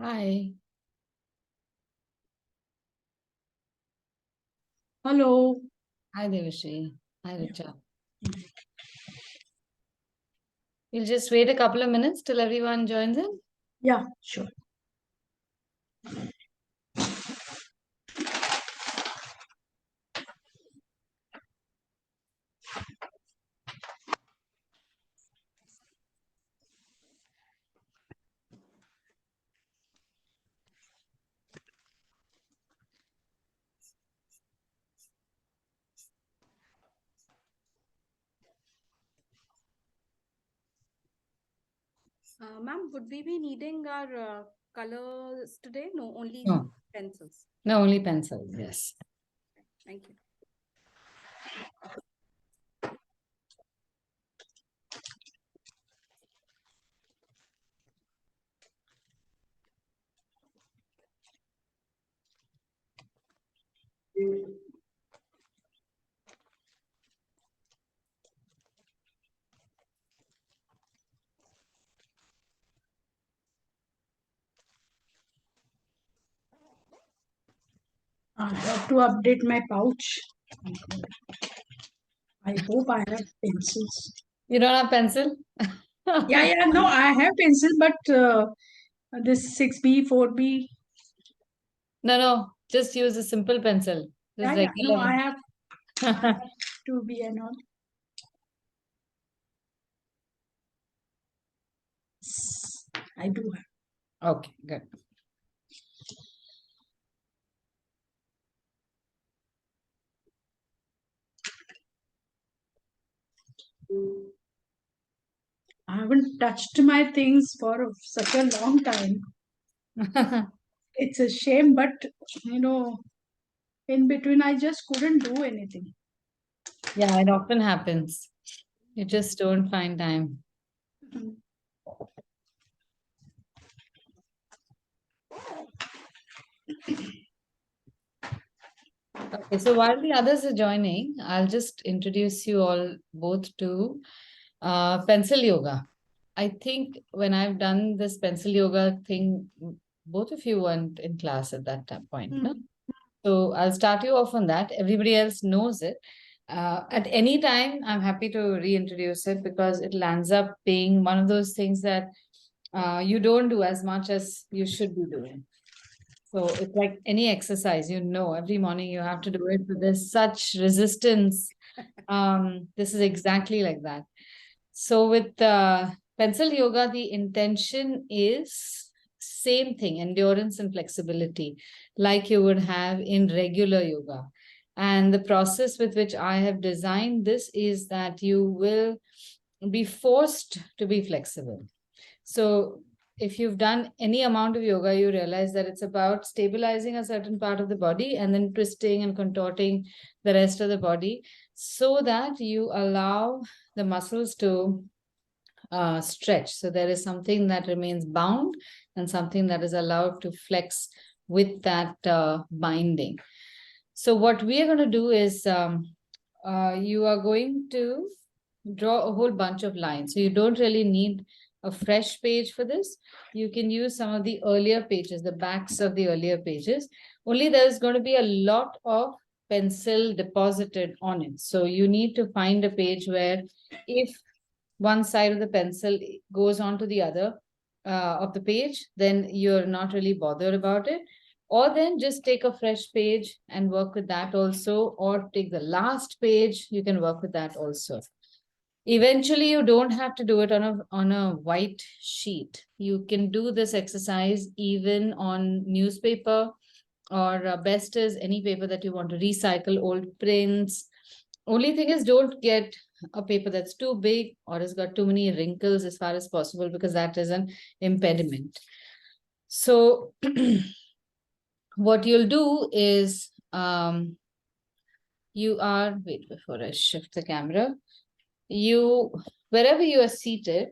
Hi. Hello. Hi, Devashri. Hi, Richa. We'll just wait a couple of minutes till everyone joins in. Yeah, sure. Ma'am, would we be needing our colors today? No, only No, pencils. no, only pencils. Yes. Thank you. I have to update my pouch. I hope I have pencils. You don't have pencil? Yeah. No, I have pencil, but this 6B, 4B. No. Just use a simple pencil. Just Yeah. No, regular. I have 2B and all. I do have. Okay, good. I haven't touched my things for such a long time. It's a shame, but in between I just couldn't do anything. Yeah, it often happens. You just don't find time. Okay, so while the others are joining, I'll just introduce you all both to pencil yoga. I think when I've done this pencil yoga thing, both of you weren't in class at that point, no? So I'll start you off on that. Everybody else knows it. At any time, I'm happy to reintroduce it because it lands up being one of those things that you don't do as much as you should be doing. So it's like any exercise, every morning you have to do it, but there's such resistance. This is exactly like that. So with pencil yoga, the intention is same thing, endurance and flexibility, like you would have in regular yoga. And the process with which I have designed this is that you will be forced to be flexible. So if you've done any amount of yoga, you realize that it's about stabilizing a certain part of the body and then twisting and contorting the rest of the body so that you allow the muscles to stretch. So there is something that remains bound and something that is allowed to flex with that binding. So what we are going to do is you are going to draw a whole bunch of lines. So you don't really need a fresh page for this. You can use some of the earlier pages, the backs of the earlier pages. Only there's going to be a lot of pencil deposited on it. So you need to find a page where if one side of the pencil goes on to the other of the page, then you're not really bothered about it. Or then just take a fresh page and work with that also, or take the last page, you can work with that also. Eventually, you don't have to do it on a white sheet. You can do this exercise even on newspaper, or best is any paper that you want to recycle, old prints. Only thing is, don't get a paper that's too big or has got too many wrinkles as far as possible, because that is an impediment. So what you'll do is wait, before I shift the camera, wherever you are seated,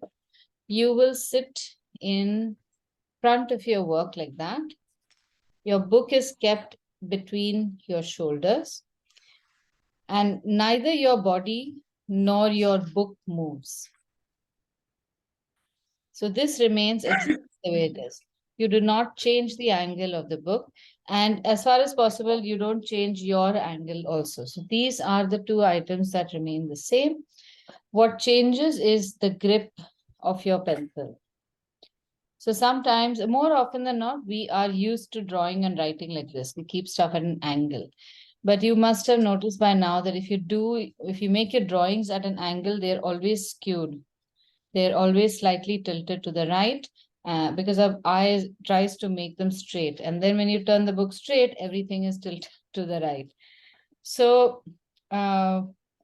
you will sit in front of your work like that. Your book is kept between your shoulders, and neither your body nor your book moves. So this remains exactly the way it is. You do not change the angle of the book. And as far as possible, you don't change your angle also. So these are the two items that remain the same. What changes is the grip of your pencil. So sometimes, more often than not, we are used to drawing and writing like this. We keep stuff at an angle. But you must have noticed by now that if you make your drawings at an angle, they're always skewed. They're always slightly tilted to the right because our eye tries to make them straight. And then when you turn the book straight, everything is tilted to the right. So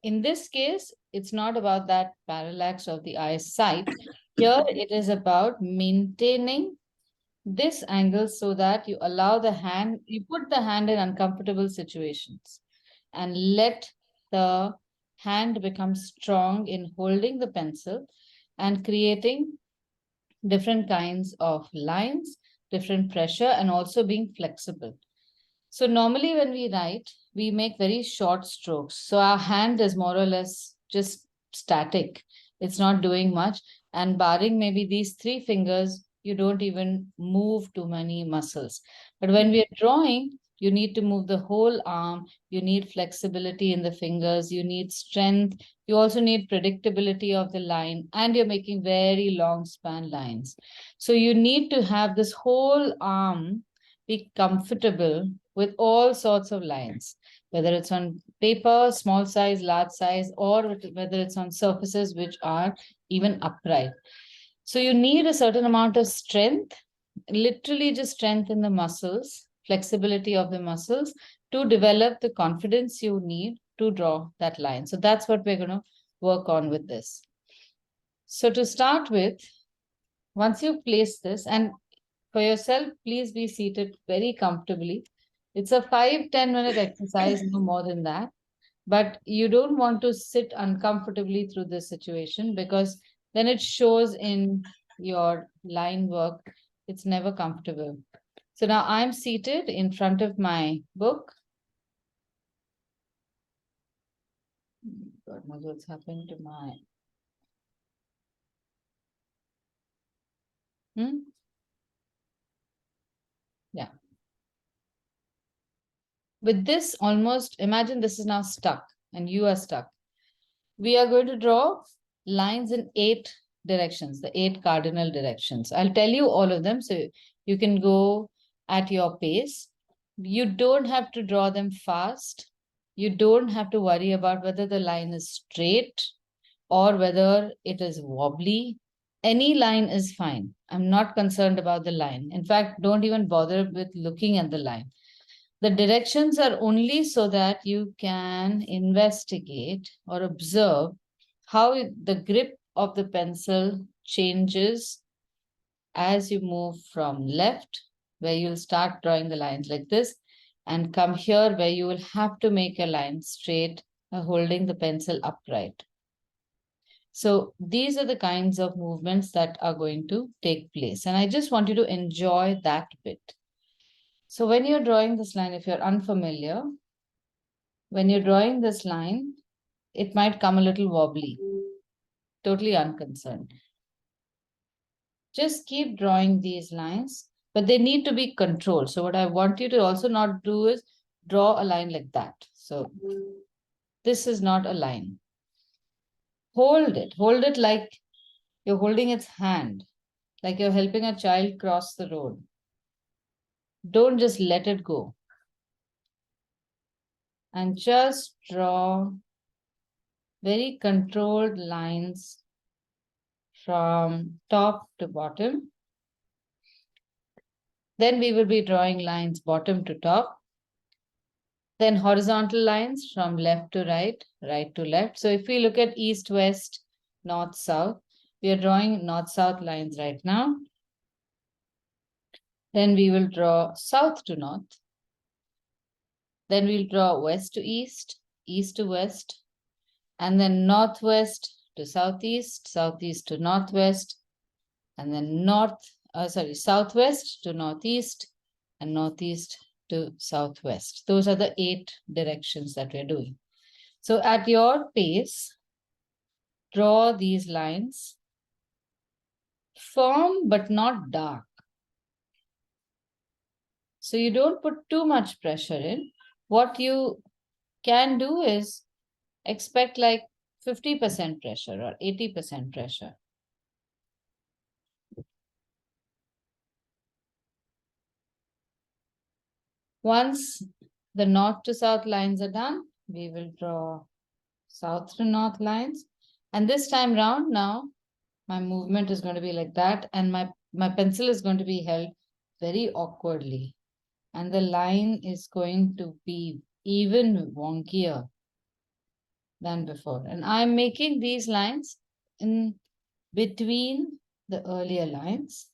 in this case, it's not about that parallax of the eyesight. Here it is about maintaining this angle so that you allow the hand, you put the hand in uncomfortable situations and let the hand become strong in holding the pencil and creating different kinds of lines, different pressure, and also being flexible. So normally when we write, we make very short strokes. So our hand is more or less just static. It's not doing much. And barring maybe these three fingers, you don't even move too many muscles. But when we are drawing, you need to move the whole arm. You need flexibility in the fingers. You need strength. You also need predictability of the line. And you're making very long span lines. So you need to have this whole arm be comfortable with all sorts of lines, whether it's on paper, small size, large size, or whether it's on surfaces which are even upright. So you need a certain amount of strength, literally just strength in the muscles, flexibility of the muscles to develop the confidence you need to draw that line. So that's what we're going to work on with this. So to start with, once you place this, and for yourself, please be seated very comfortably. It's a 5-10 minute exercise, no more than that. But you don't want to sit uncomfortably through this situation because then it shows in your line work. It's never comfortable. So now I'm seated in front of my book. God knows what's happened to my... Yeah. With this, almost imagine this is now stuck and you are stuck. We are going to draw lines in 8 directions, the 8 cardinal directions. I'll tell you all of them so you can go at your pace. You don't have to draw them fast. You don't have to worry about whether the line is straight or whether it is wobbly. Any line is fine. I'm not concerned about the line. In fact, don't even bother with looking at the line. The directions are only so that you can investigate or observe how the grip of the pencil changes as you move from left, where you'll start drawing the lines like this, and come here where you will have to make a line straight, holding the pencil upright. So these are the kinds of movements that are going to take place. And I just want you to enjoy that bit. So when you're drawing this line, if you're unfamiliar, when you're drawing this line, it might come a little wobbly, totally unconcerned. Just keep drawing these lines, but they need to be controlled. So what I want you to also not do is draw a line like that. So this is not a line. Hold it like you're holding its hand, like you're helping a child cross the road. Don't just let it go. And just draw very controlled lines from top to bottom. Then we will be drawing lines bottom to top. Then horizontal lines from left to right, right to left. So if we look at east, west, north, south, we are drawing north-south lines right now. Then we will draw south to north. Then we'll draw west to east, east to west, and then northwest to southeast, southeast to northwest, and then southwest to northeast, and northeast to southwest. Those are the 8 directions that we're doing. So at your pace, draw these lines, firm but not dark. So you don't put too much pressure in. What you can do is expect like 50% pressure or 80% pressure. Once the north to south lines are done, we will draw south to north lines. And this time round now, my movement is going to be like that, and my pencil is going to be held very awkwardly. And the line is going to be even wonkier than before. And I'm making these lines in between the earlier lines.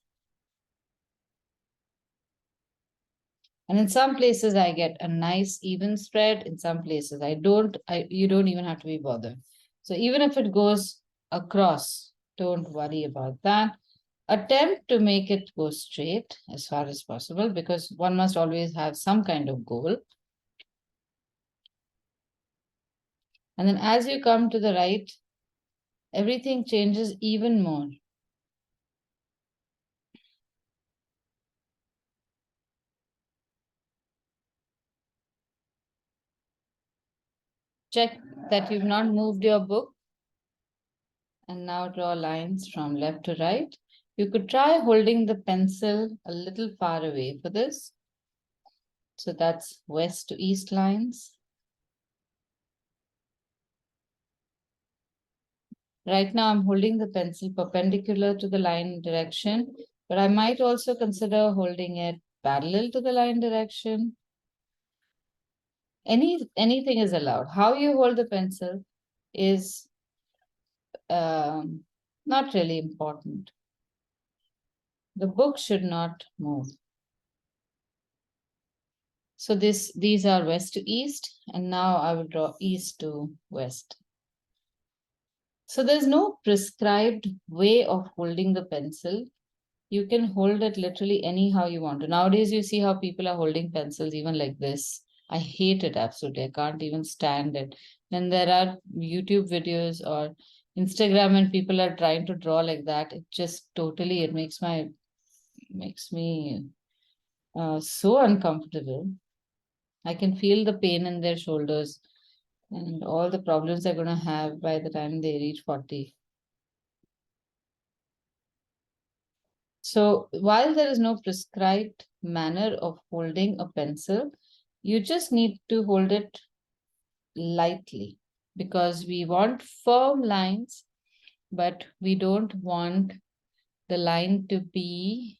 And in some places I get a nice even spread. In some places I don't. You don't even have to be bothered. So even if it goes across, don't worry about that. Attempt to make it go straight as far as possible, because one must always have some kind of goal. And then as you come to the right, everything changes even more. Check that you've not moved your book. And now draw lines from left to right. You could try holding the pencil a little far away for this. So that's west to east lines. Right now I'm holding the pencil perpendicular to the line direction, but I might also consider holding it parallel to the line direction. Anything is allowed. How you hold the pencil is not really important. The book should not move. So these are west to east, and now I will draw east to west. So there's no prescribed way of holding the pencil. You can hold it literally anyhow you want to. Nowadays, you see how people are holding pencils even like this. I hate it absolutely. I can't even stand it. Then there are YouTube videos or Instagram, and people are trying to draw like that. It just totally, it makes me so uncomfortable. I can feel the pain in their shoulders and all the problems they're going to have by the time they reach 40. So while there is no prescribed manner of holding a pencil, you just need to hold it lightly, because we want firm lines, but we don't want the line to be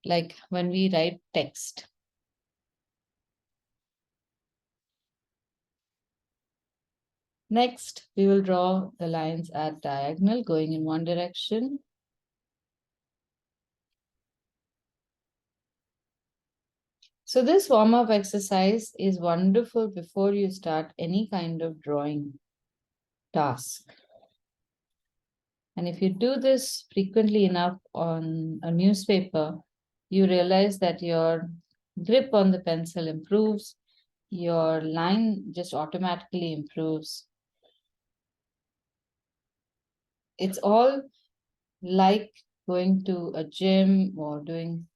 like when we write text. Next, we will draw the lines at diagonal going in one direction. So this warm-up exercise is wonderful before you start any kind of drawing task. And if you do this frequently enough on a newspaper, you realize that your grip on the pencil improves, your line just automatically improves. It's all like going to a gym or doing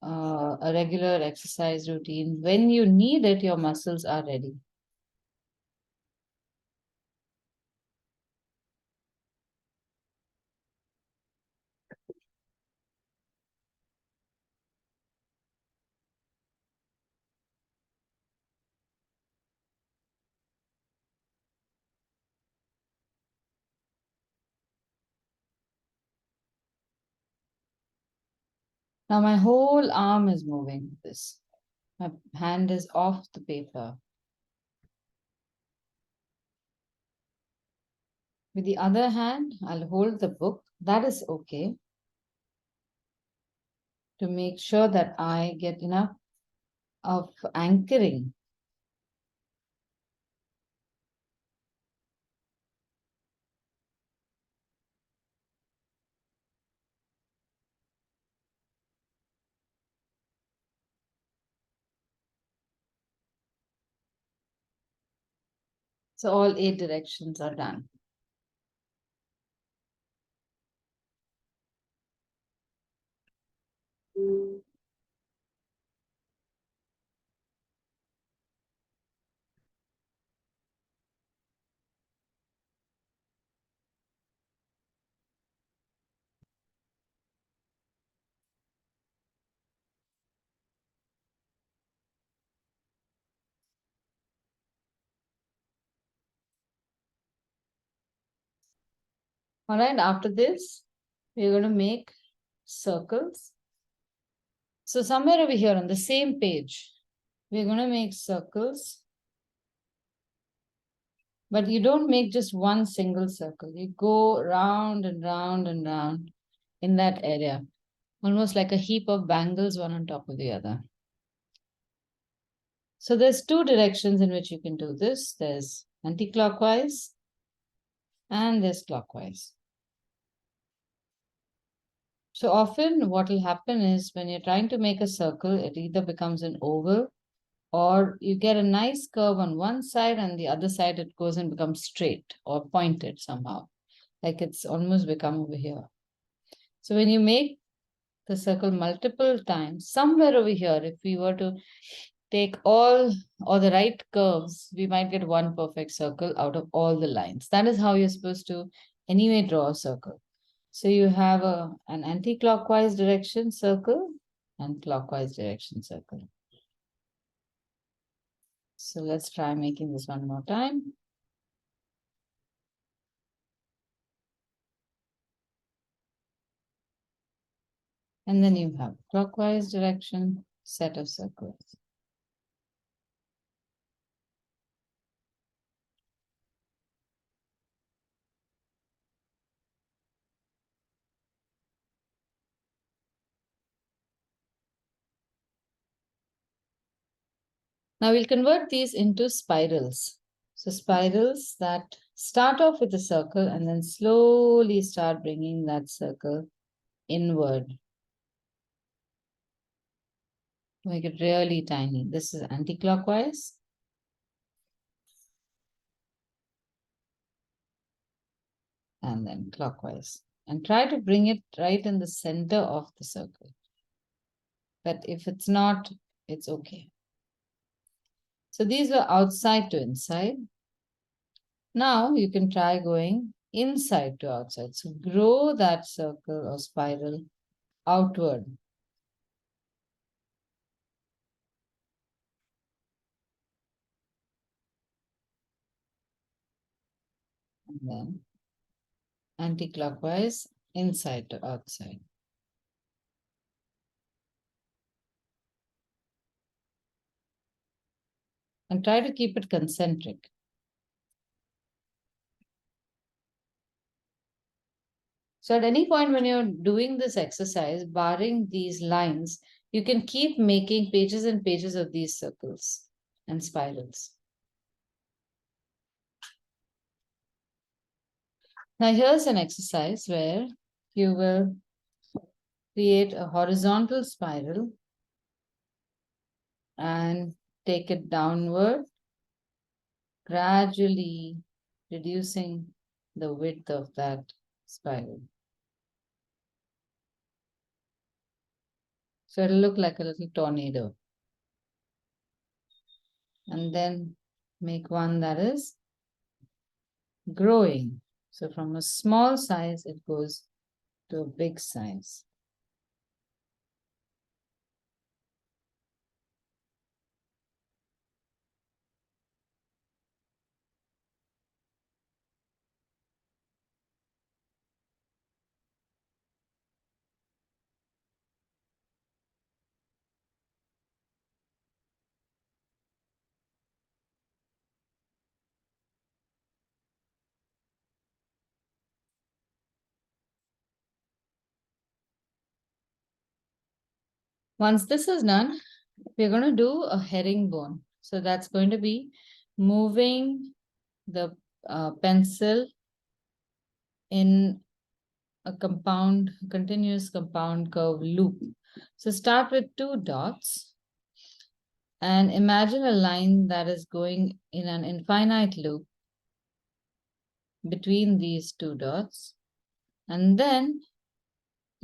a regular exercise routine. When you need it, your muscles are ready. Now my whole arm is moving with this. My hand is off the paper. With the other hand, I'll hold the book. That is okay, to make sure that I get enough of anchoring. So all 8 directions are done. All right, after this, we're going to make circles. So somewhere over here on the same page, we're going to make circles. But you don't make just one single circle. You go round and round and round in that area, almost like a heap of bangles, one on top of the other. So there's two directions in which you can do this. There's anti-clockwise and there's clockwise. So often what will happen is when you're trying to make a circle, it either becomes an oval or you get a nice curve on one side and the other side it goes and becomes straight or pointed somehow, like it's almost become over here. So when you make the circle multiple times, somewhere over here, if we were to take all or the right curves, we might get one perfect circle out of all the lines. That is how you're supposed to anyway draw a circle. So you have an anti-clockwise direction circle and clockwise direction circle. So let's try making this one more time. And then you have clockwise direction set of circles. Now we'll convert these into spirals. So spirals that start off with a circle and then slowly start bringing that circle inward. Make it really tiny. This is anti-clockwise. And then clockwise. And try to bring it right in the center of the circle. But if it's not, it's okay. So these were outside to inside. Now you can try going inside to outside. So grow that circle or spiral outward. And then anti-clockwise, inside to outside. And try to keep it concentric. So at any point when you're doing this exercise, barring these lines, you can keep making pages and pages of these circles and spirals. Now here's an exercise where you will create a horizontal spiral and take it downward, gradually reducing the width of that spiral. So it'll look like a little tornado. And then make one that is growing. So from a small size, it goes to a big size. Once this is done, we're going to do a herringbone. So that's going to be moving the pencil in a continuous compound curve loop. So start with two dots and imagine a line that is going in an infinite loop between these two dots. And then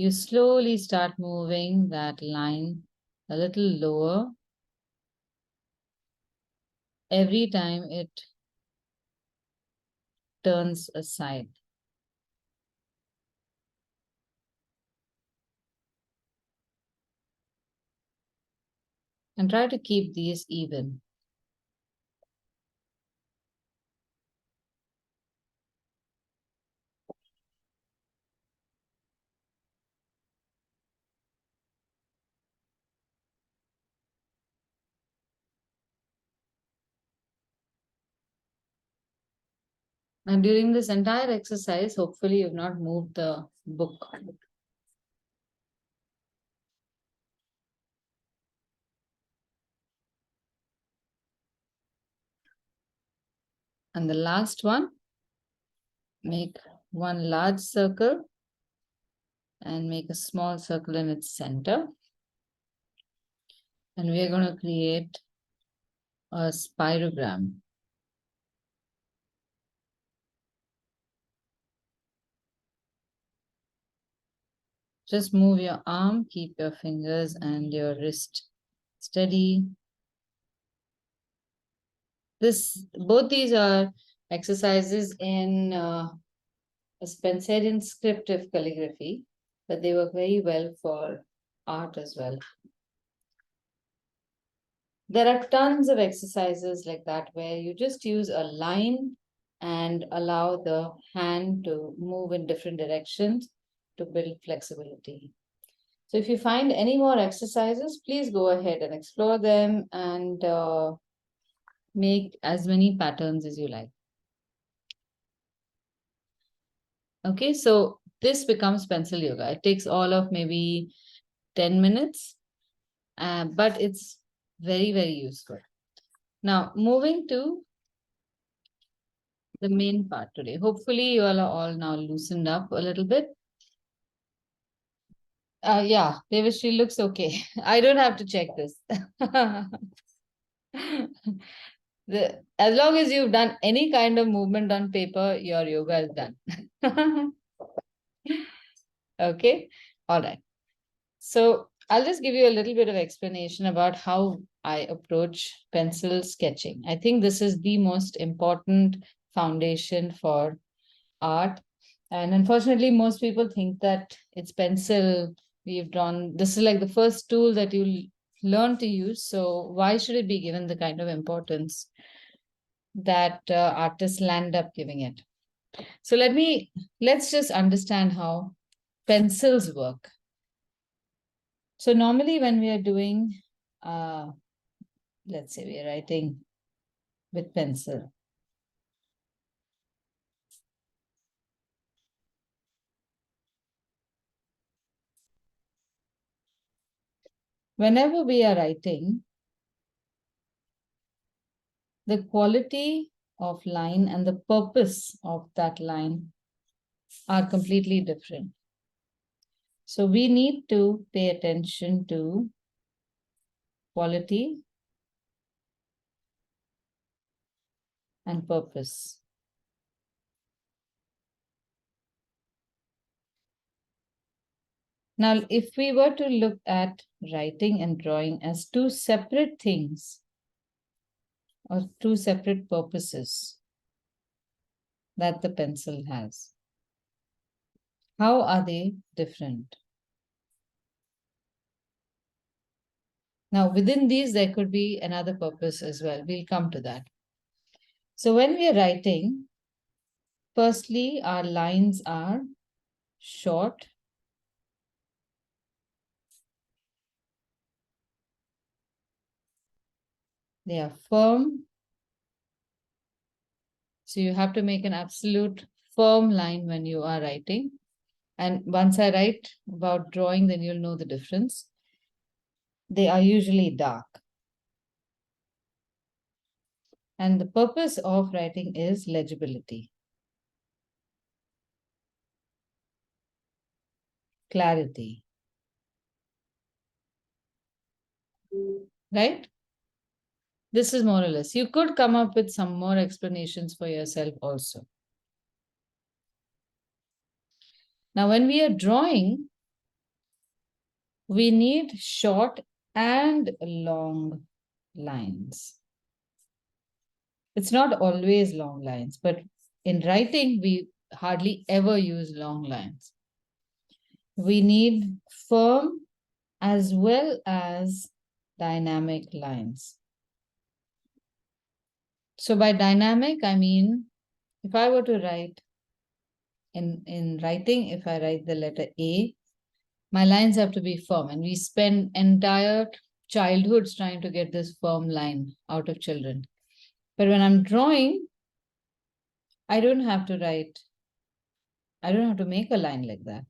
you slowly start moving that line a little lower every time it turns aside. And try to keep these even. And during this entire exercise, hopefully you've not moved the book. And the last one, make one large circle and make a small circle in its center. And we are going to create a spirogram. Just move your arm, keep your fingers and your wrist steady. Both these are exercises in a Spencerian scriptive calligraphy, but they work very well for art as well. There are tons of exercises like that where you just use a line and allow the hand to move in different directions to build flexibility. So if you find any more exercises, please go ahead and explore them and make as many patterns as you like. Okay, so this becomes pencil yoga. It takes all of maybe 10 minutes, but it's very, very useful. Now, moving to the main part today. Hopefully, you all are all now loosened up a little bit. Yeah, Devashri looks okay. I don't have to check this. As long as you've done any kind of movement on paper, your yoga is done. Okay, all right. So I'll just give you a little bit of explanation about how I approach pencil sketching. I think this is the most important foundation for art. And unfortunately, most people think that it's pencil we've drawn. This is like the first tool that you'll learn to use. So why should it be given the kind of importance that artists land up giving it? So let's just understand how pencils work. So normally when we are doing, let's say we are writing with pencil. Whenever we are writing, the quality of line and the purpose of that line are completely different. So we need to pay attention to quality and purpose. Now, if we were to look at writing and drawing as two separate things or two separate purposes that the pencil has, how are they different? Now, within these, there could be another purpose as well. We'll come to that. So when we are writing, firstly, our lines are short. They are firm. So you have to make an absolute firm line when you are writing. And once I write about drawing, then you'll know the difference. They are usually dark. And the purpose of writing is legibility, clarity. Right? This is more or less. You could come up with some more explanations for yourself also. Now, when we are drawing, we need short and long lines. It's not always long lines, but in writing, we hardly ever use long lines. We need firm as well as dynamic lines. So by dynamic, I mean, if I were to write in writing, if I write the letter A, my lines have to be firm, and we spend entire childhoods trying to get this firm line out of children. But when I'm drawing, I don't have to write. I don't have to make a line like that.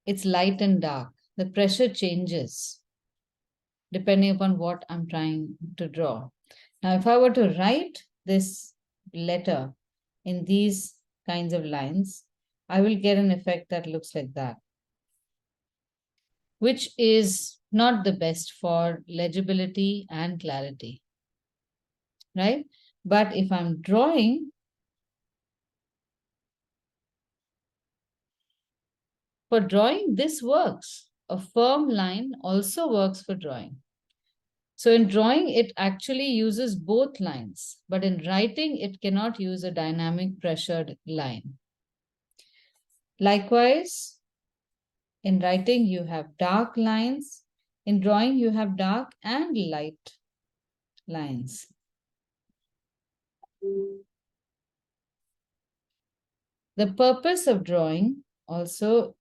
It's light and dark. The pressure changes depending upon what I'm trying to draw. Now, if I were to write this letter in these kinds of lines, I will get an effect that looks like that, which is not the best for legibility and clarity, right? But if I'm drawing, for drawing, this works. A firm line also works for drawing. So in drawing, it actually uses both lines, but in writing, it cannot use a dynamic pressured line. Likewise, in writing, you have dark lines. In drawing, you have dark and light lines. The purpose of drawing also,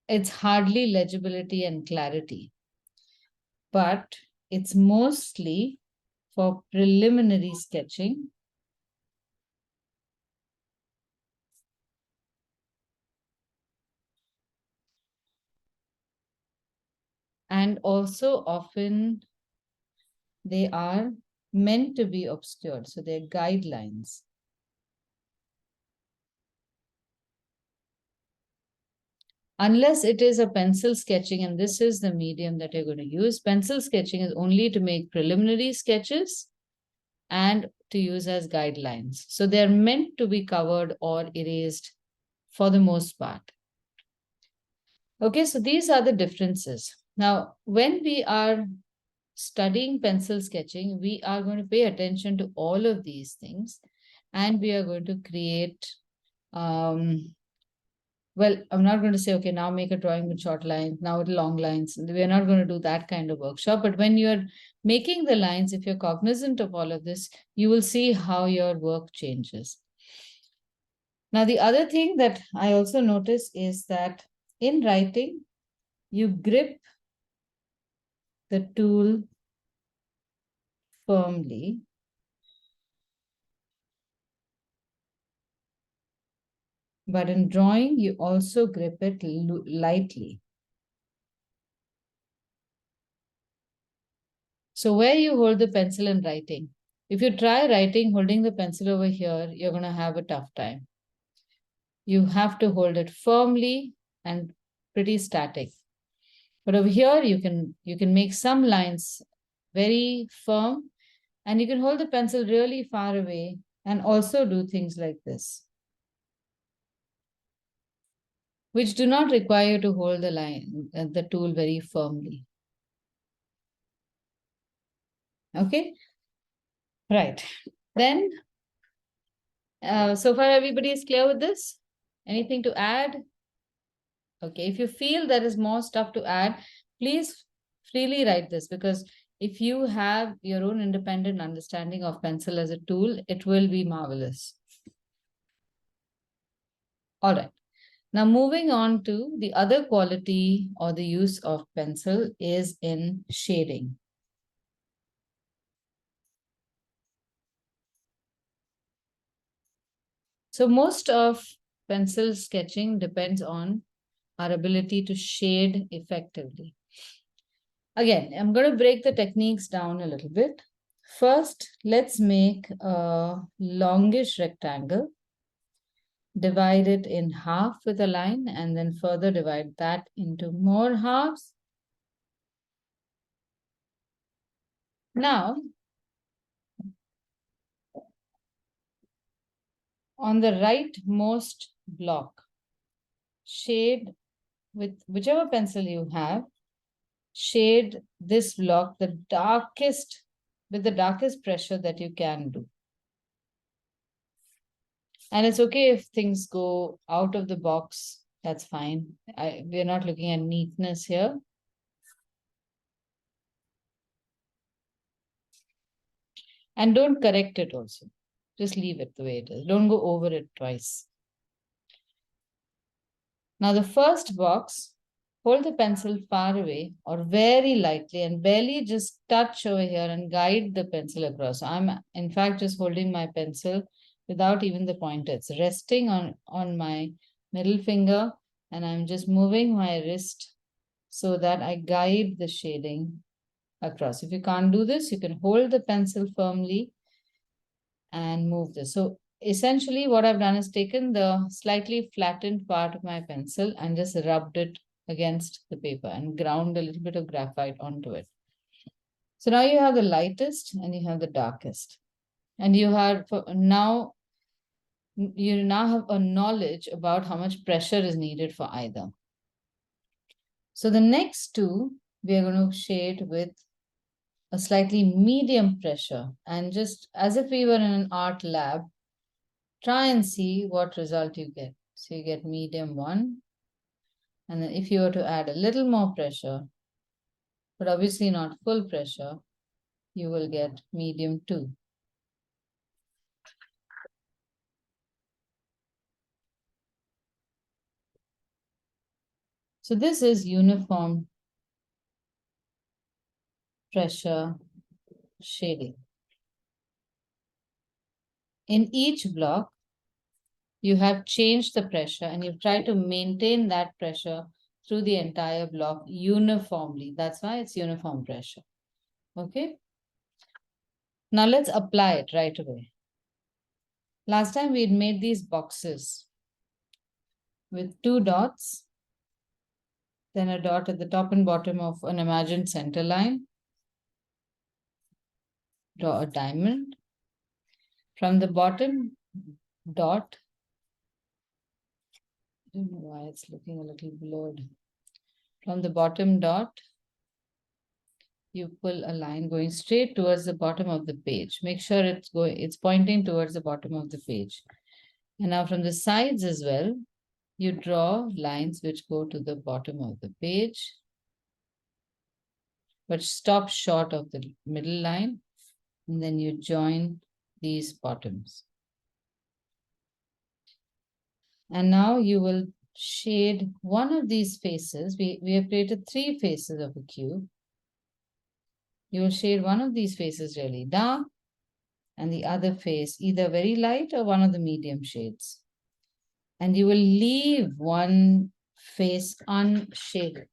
it's hardly legibility and clarity, but it's mostly for preliminary sketching and also often they are meant to be obscured. So they're guidelines. Unless it is a pencil sketching, and this is the medium that you're going to use, pencil sketching is only to make preliminary sketches and to use as guidelines. So they're meant to be covered or erased for the most part. Okay, so these are the differences. Now, when we are studying pencil sketching, we are going to pay attention to all of these things and we are going to create, well, I'm not going to say, okay, now make a drawing with short lines, now with long lines. We're not going to do that kind of workshop. But when you're making the lines, if you're cognizant of all of this, you will see how your work changes. Now, the other thing that I also notice is that in writing, you grip the tool firmly. But in drawing, you also grip it lightly. So where you hold the pencil in writing, if you try writing holding the pencil over here, you're going to have a tough time. You have to hold it firmly and pretty static. But over here, you can make some lines very firm and you can hold the pencil really far away and also do things like this, which do not require you to hold the tool very firmly. Okay, right. Then, so far everybody is clear with this? Anything to add? Okay, if you feel there is more stuff to add, please freely write this, because if you have your own independent understanding of pencil as a tool, it will be marvelous. All right. Now moving on to the other quality or the use of pencil is in shading. So most of pencil sketching depends on our ability to shade effectively. Again, I'm going to break the techniques down a little bit. First, let's make a longish rectangle, divide it in half with a line, and then further divide that into more halves. Now, on the rightmost block, shade with whichever pencil you have, shade this block with the darkest pressure that you can do. And it's okay if things go out of the box, that's fine. We're not looking at neatness here. And don't correct it also. Just leave it the way it is. Don't go over it twice. Now the first box hold the pencil far away or very lightly and barely just touch over here and guide the pencil across. So I'm in fact just holding my pencil without even the pointer. It's resting on my middle finger and I'm just moving my wrist so that I guide the shading across. If you can't do this, you can hold the pencil firmly and move this. So essentially what I've done is taken the slightly flattened part of my pencil and just rubbed it against the paper and ground a little bit of graphite onto it. So now you have the lightest and you have the darkest. And you have now have a knowledge about how much pressure is needed for either. So the next two, we are going to shade with a slightly medium pressure and just as if we were in an art lab, try and see what result you get. So you get medium 1. And then if you were to add a little more pressure, but obviously not full pressure, you will get medium 2. So this is uniform pressure shading. In each block, you have changed the pressure and you've tried to maintain that pressure through the entire block uniformly. That's why it's uniform pressure. Okay. Now let's apply it right away. Last time we had made these boxes with 2 dots, then a dot at the top and bottom of an imagined center line. Draw a diamond. From the bottom dot, I don't know why it's looking a little blurred. From the bottom dot, you pull a line going straight towards the bottom of the page. Make sure it's pointing towards the bottom of the page. And now from the sides as well, you draw lines which go to the bottom of the page, but stop short of the middle line. And then you join these bottoms. And now you will shade one of these faces. We have created 3 faces of a cube. You will shade one of these faces really dark and the other face either very light or one of the medium shades. And you will leave one face unshaded.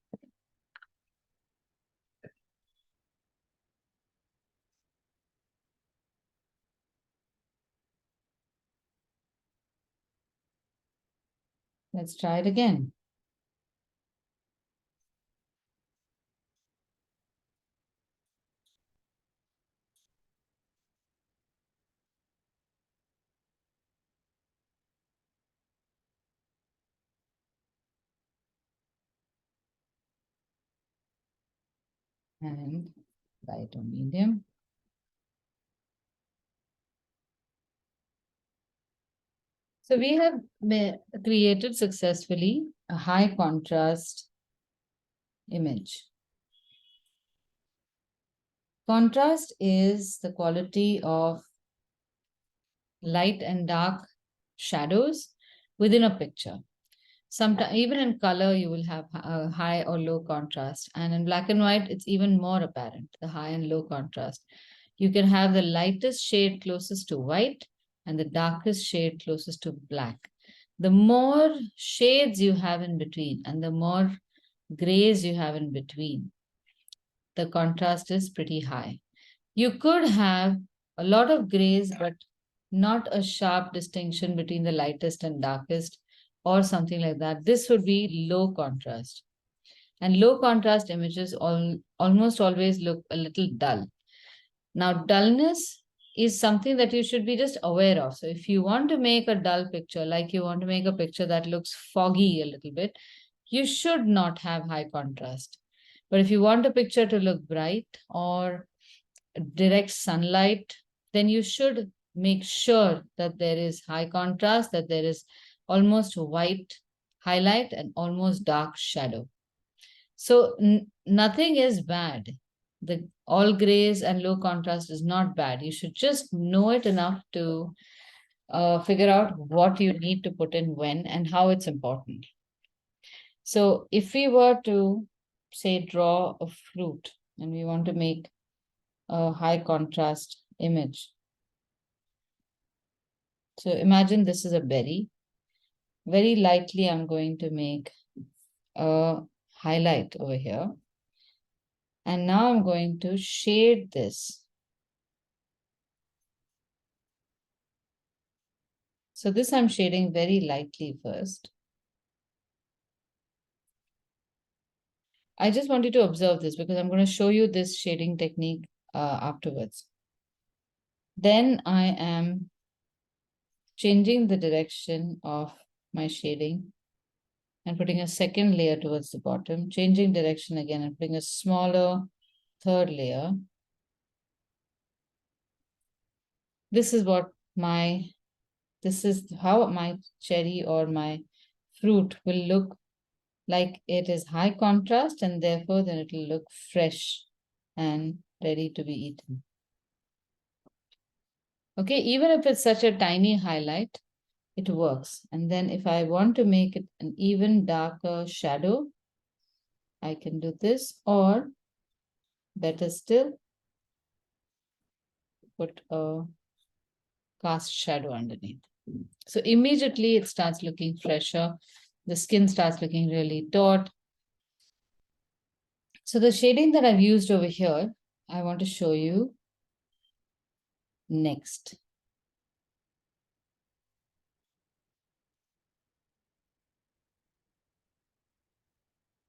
Let's try it again. And light or medium. So we have created successfully a high contrast image. Contrast is the quality of light and dark shadows within a picture. Sometimes even in color, you will have a high or low contrast. And in black and white, it's even more apparent, the high and low contrast. You can have the lightest shade closest to white and the darkest shade closest to black. The more shades you have in between and the more grays you have in between, the contrast is pretty high. You could have a lot of grays, but not a sharp distinction between the lightest and darkest or something like that. This would be low contrast. And low contrast images almost always look a little dull. Now, dullness is something that you should be just aware of. So if you want to make a dull picture, like you want to make a picture that looks foggy a little bit, you should not have high contrast. But if you want a picture to look bright or direct sunlight, then you should make sure that there is high contrast, that there is almost white highlight and almost dark shadow. So nothing is bad. The all grays and low contrast is not bad. You should just know it enough to figure out what you need to put in when and how it's important. So if we were to say draw a fruit and we want to make a high contrast image. So imagine this is a berry. Very lightly, I'm going to make a highlight over here. And now I'm going to shade this. So this I'm shading very lightly first. I just want you to observe this because I'm going to show you this shading technique afterwards. Then I am changing the direction of my shading and putting a second layer towards the bottom, changing direction again and putting a smaller third layer. This is how my cherry or my fruit will look like. It is high contrast and therefore then it will look fresh and ready to be eaten. Okay, even if it's such a tiny highlight, it works. And then if I want to make it an even darker shadow, I can do this, or better still, put a cast shadow underneath. So immediately it starts looking fresher. The skin starts looking really taut. So the shading that I've used over here, I want to show you next.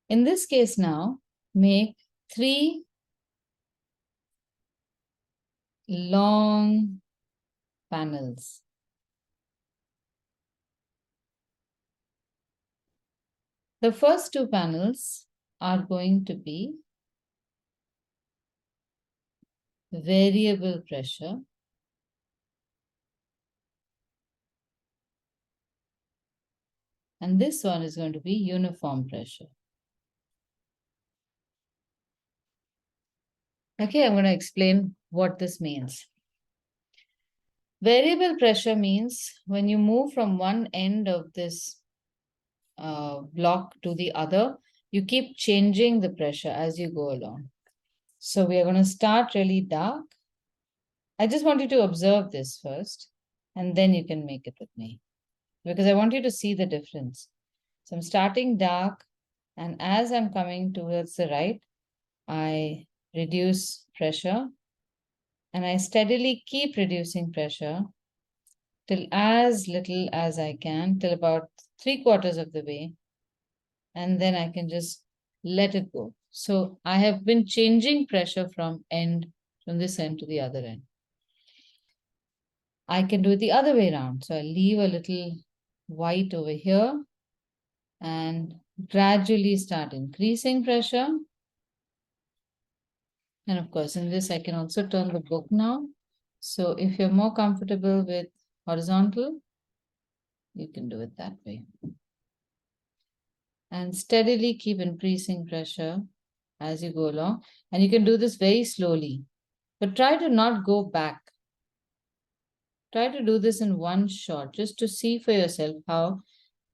In this case now, make 3 long panels. The first 2 panels are going to be variable pressure. And this one is going to be uniform pressure. Okay, I'm going to explain what this means. Variable pressure means when you move from one end of this block to the other, you keep changing the pressure as you go along. So we are going to start really dark. I just want you to observe this first, and then you can make it with me, because I want you to see the difference. So I'm starting dark, and as I'm coming towards the right, I reduce pressure, and I steadily keep reducing pressure till as little as I can, till about 3/4 of the way, and then I can just let it go. So I have been changing pressure from this end to the other end. I can do it the other way around. So I leave a little white over here and gradually start increasing pressure. And of course, in this, I can also turn the book now. So if you're more comfortable with horizontal, you can do it that way. And steadily keep increasing pressure as you go along. And you can do this very slowly, but try to not go back. Try to do this in one shot, just to see for yourself how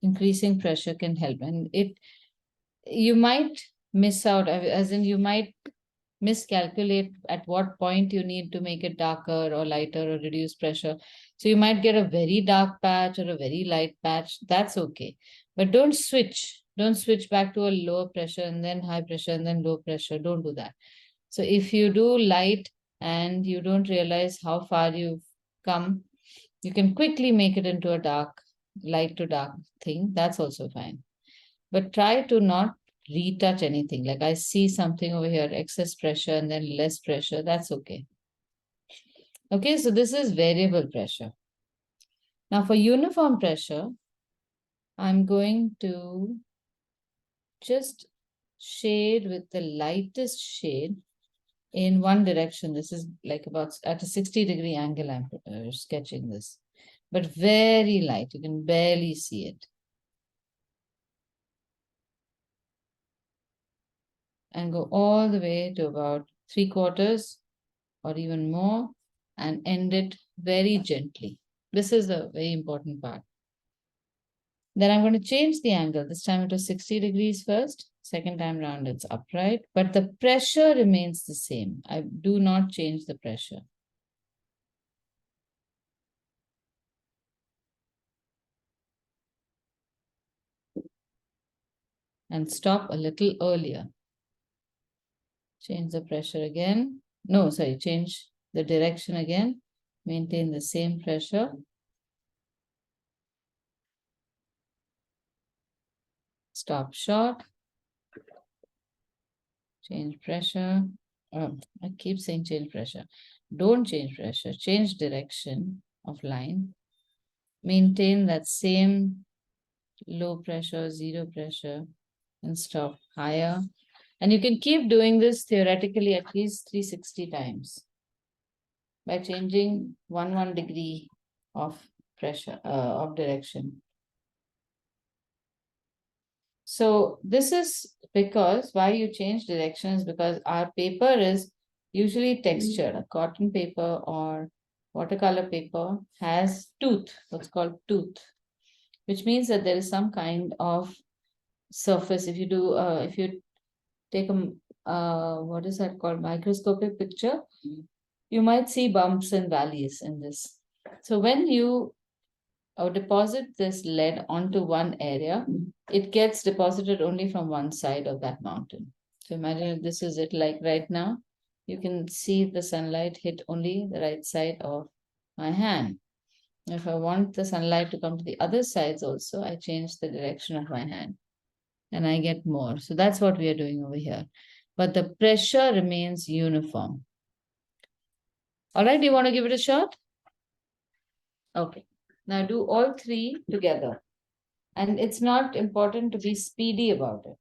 increasing pressure can help. And you might miss out, as in you might miscalculate at what point you need to make it darker or lighter or reduce pressure. So you might get a very dark patch or a very light patch. That's okay. But don't switch. Don't switch back to a lower pressure and then high pressure and then low pressure. Don't do that. So if you do light and you don't realize how far you've come, you can quickly make it into a dark, light to dark thing. That's also fine. But try to not retouch anything. Like I see something over here, excess pressure and then less pressure. That's okay. Okay, so this is variable pressure. Now for uniform pressure, I'm going to just shade with the lightest shade in one direction. This is like about at a 60-degree angle I'm sketching this, but very light. You can barely see it. And go all the way to about 3/4 or even more and end it very gently. This is a very important part. Then I'm going to change the angle. This time it was 60 degrees first. Second time round, it's upright. But the pressure remains the same. I do not change the pressure. And stop a little earlier. Change the pressure again. No, sorry, change the direction again. Maintain the same pressure. Stop short. Change pressure. I keep saying change pressure. Don't change pressure. Change direction of line. Maintain that same low pressure, zero pressure, and stop higher. And you can keep doing this theoretically at least 360 times by changing 1 degree of pressure, of direction. So this is because why you change direction is because our paper is usually textured. A cotton paper or watercolor paper has tooth, what's called tooth, which means that there is some kind of surface. If you do, if you take a, what is that called, microscopic picture, you might see bumps and valleys in this. So when you deposit this lead onto one area, it gets deposited only from one side of that mountain. So imagine if this is it, like right now, you can see the sunlight hit only the right side of my hand. If I want the sunlight to come to the other sides also, I change the direction of my hand and I get more. So that's what we are doing over here. But the pressure remains uniform. All right, do you want to give it a shot? Okay. Now do all three together. And it's not important to be speedy about it.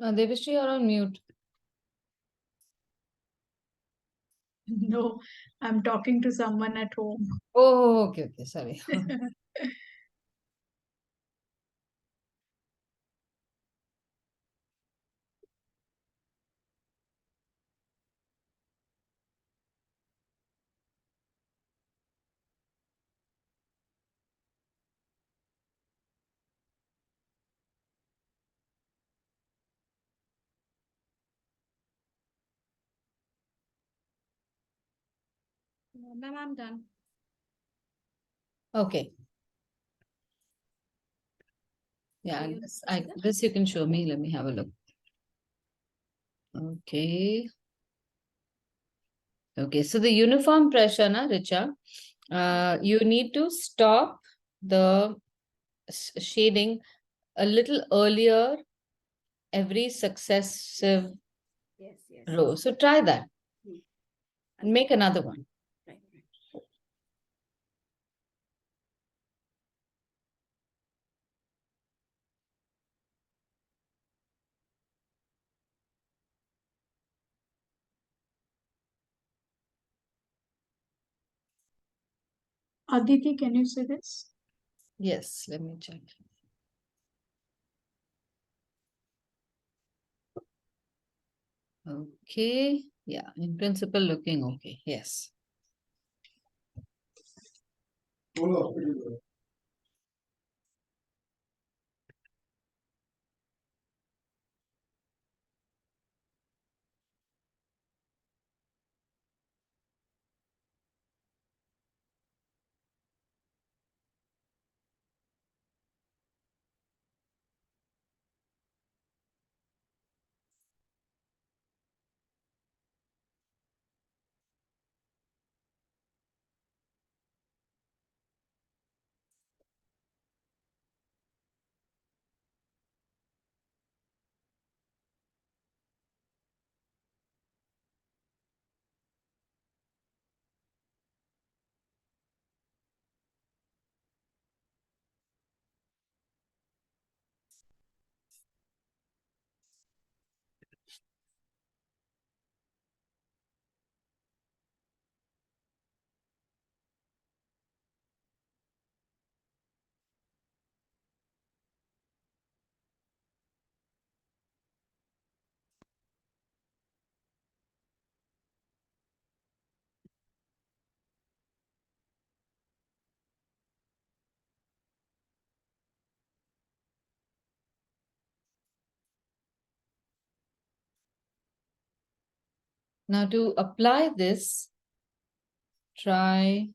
Devashri, you're on mute. No, I'm talking to someone at home. Oh, okay, okay, sorry. Ma'am, I'm done. Okay. Are Yeah, you this you can show me. Let me have a look. Okay. Okay, so the uniform pressure, na, Richa, you need to stop the shading a little earlier every successive Yes, yes. row. So try that. Hmm. And make another one. Right, right. Aditi, can you say this? Yes, let me check. Okay. Yeah, in principle, looking okay. Yes. Now to apply this, try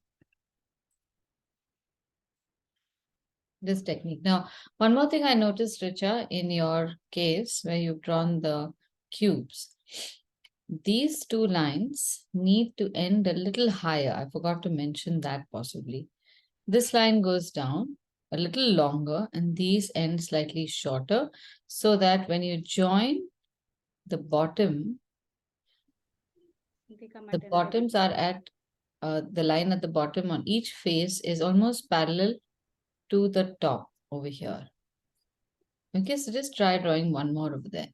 this technique. Now, one more thing I noticed, Richa, in your case where you've drawn the cubes, these two lines need to end a little higher. I forgot to mention that possibly. This line goes down a little longer and these end slightly shorter so that when you join the bottom, They come the at an bottoms are at the line at the bottom on each face is almost parallel to the top over here. Okay, so just try drawing one more over there.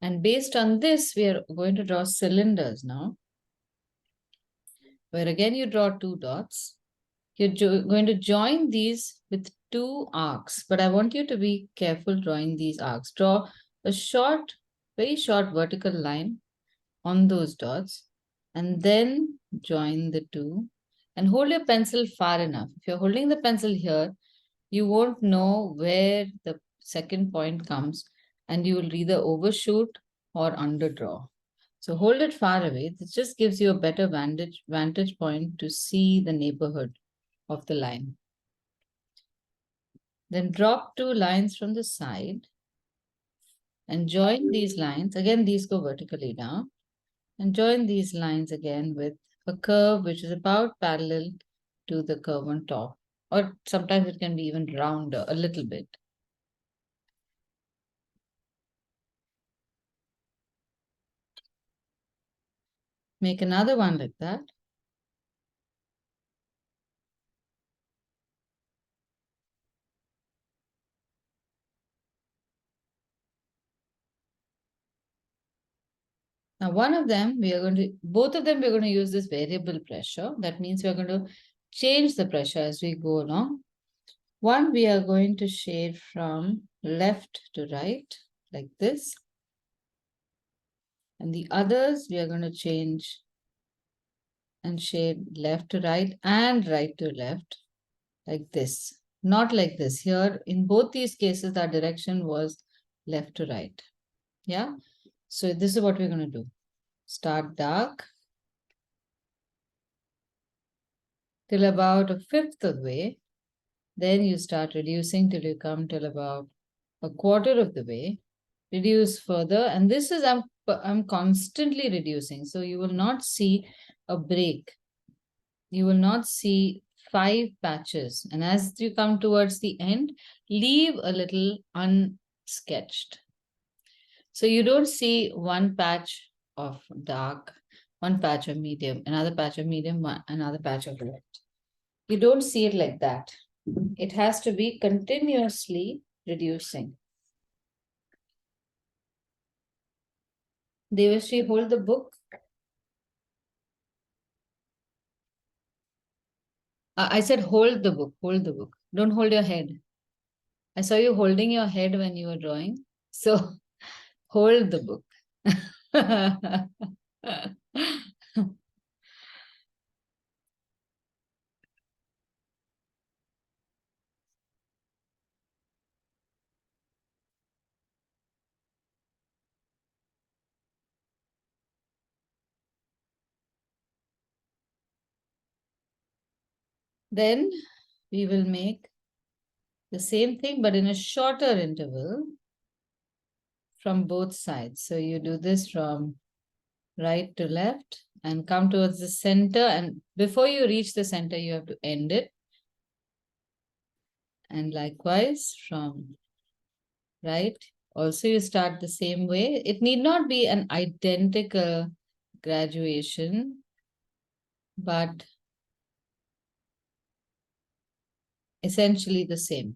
And based on this, we are going to draw cylinders now, where again you draw two dots. You're going to join these with two arcs, but I want you to be careful drawing these arcs. Draw a short, very short vertical line on those dots, and then join the two and hold your pencil far enough. If you're holding the pencil here, you won't know where the second point comes and you will either overshoot or underdraw. So hold it far away. This just gives you a better vantage point to see the neighborhood of the line. Then drop two lines from the side and join these lines. Again, these go vertically down and join these lines again with a curve which is about parallel to the curve on top. Or sometimes it can be even rounder a little bit. Make another one like that. Now, both of them, we're going to use this variable pressure. That means we're going to change the pressure as we go along. One, we are going to shade from left to right, like this. And the others, we are going to change and shade left to right and right to left, like this. Not like this. Here, in both these cases, our direction was left to right. Yeah. So this is what we're going to do. Start dark till about a fifth of the way. Then you start reducing till you come till about a quarter of the way. Reduce further. And this is, I'm constantly reducing. So you will not see a break. You will not see 5 patches. And as you come towards the end, leave a little unsketched. So you don't see one patch of dark, one patch of medium, another patch of medium, another patch of light. You don't see it like that. It has to be continuously reducing. Devashri, hold the book. I said hold the book, hold the book. Don't hold your head. I saw you holding your head when you were drawing. So hold the book. Then we will make the same thing, but in a shorter interval from both sides. So you do this from right to left and come towards the center. And before you reach the center, you have to end it. And likewise from right. Also, you start the same way. It need not be an identical graduation, but essentially the same.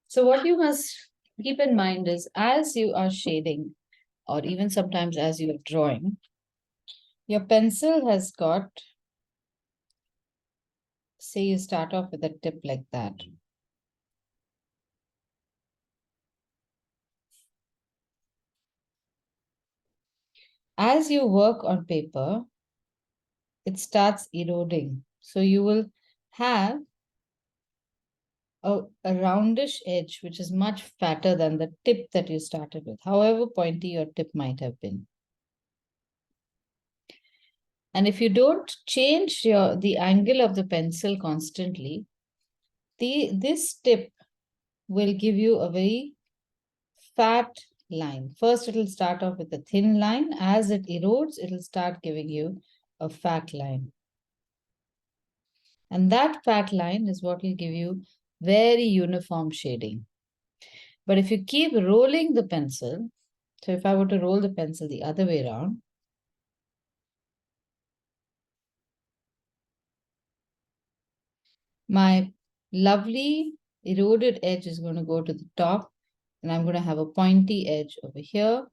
So what you must keep in mind is as you are shading, or even sometimes as you are drawing, your pencil has got, say you start off with a tip like that. As you work on paper, it starts eroding. So you will have a roundish edge, which is much fatter than the tip that you started with, however pointy your tip might have been. And if you don't change the angle of the pencil constantly, this tip will give you a very fat line. First, it will start off with a thin line. As it erodes, it will start giving you a fat line. And that fat line is what will give you very uniform shading. But if you keep rolling the pencil, so if I were to roll the pencil the other way around, my lovely eroded edge is going to go to the top, and I'm going to have a pointy edge over here.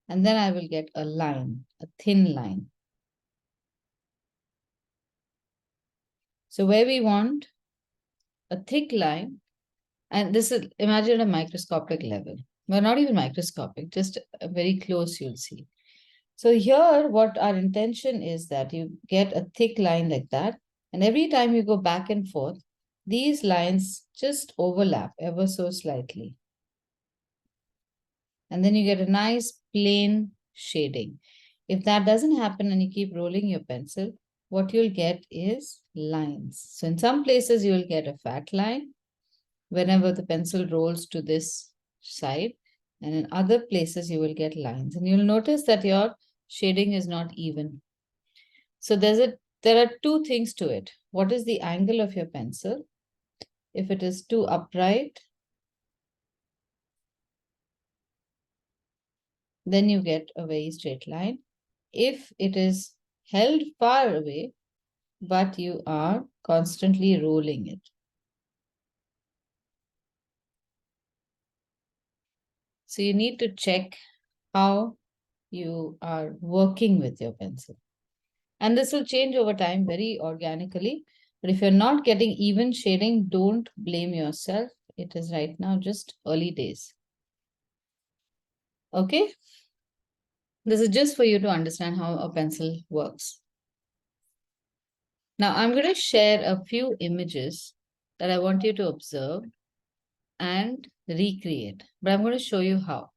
And then I will get a line, a thin line. So where we want a thick line, and this is, imagine a microscopic level. Well, not even microscopic, just very close you'll see. So here, what our intention is that you get a thick line like that. And every time you go back and forth, these lines just overlap ever so slightly. And then you get a nice plain shading. If that doesn't happen and you keep rolling your pencil, what you'll get is lines. So in some places, you'll get a fat line whenever the pencil rolls to this side. And in other places, you will get lines. And you'll notice that your shading is not even. So there are two things to it. What is the angle of your pencil? If it is too upright, then you get a very straight line. If it is held far away, but you are constantly rolling it. So you need to check how you are working with your pencil. And this will change over time very organically. But if you're not getting even shading, don't blame yourself. It is right now just early days. Okay? This is just for you to understand how a pencil works. Now I'm going to share a few images that I want you to observe and recreate, but I'm going to show you how.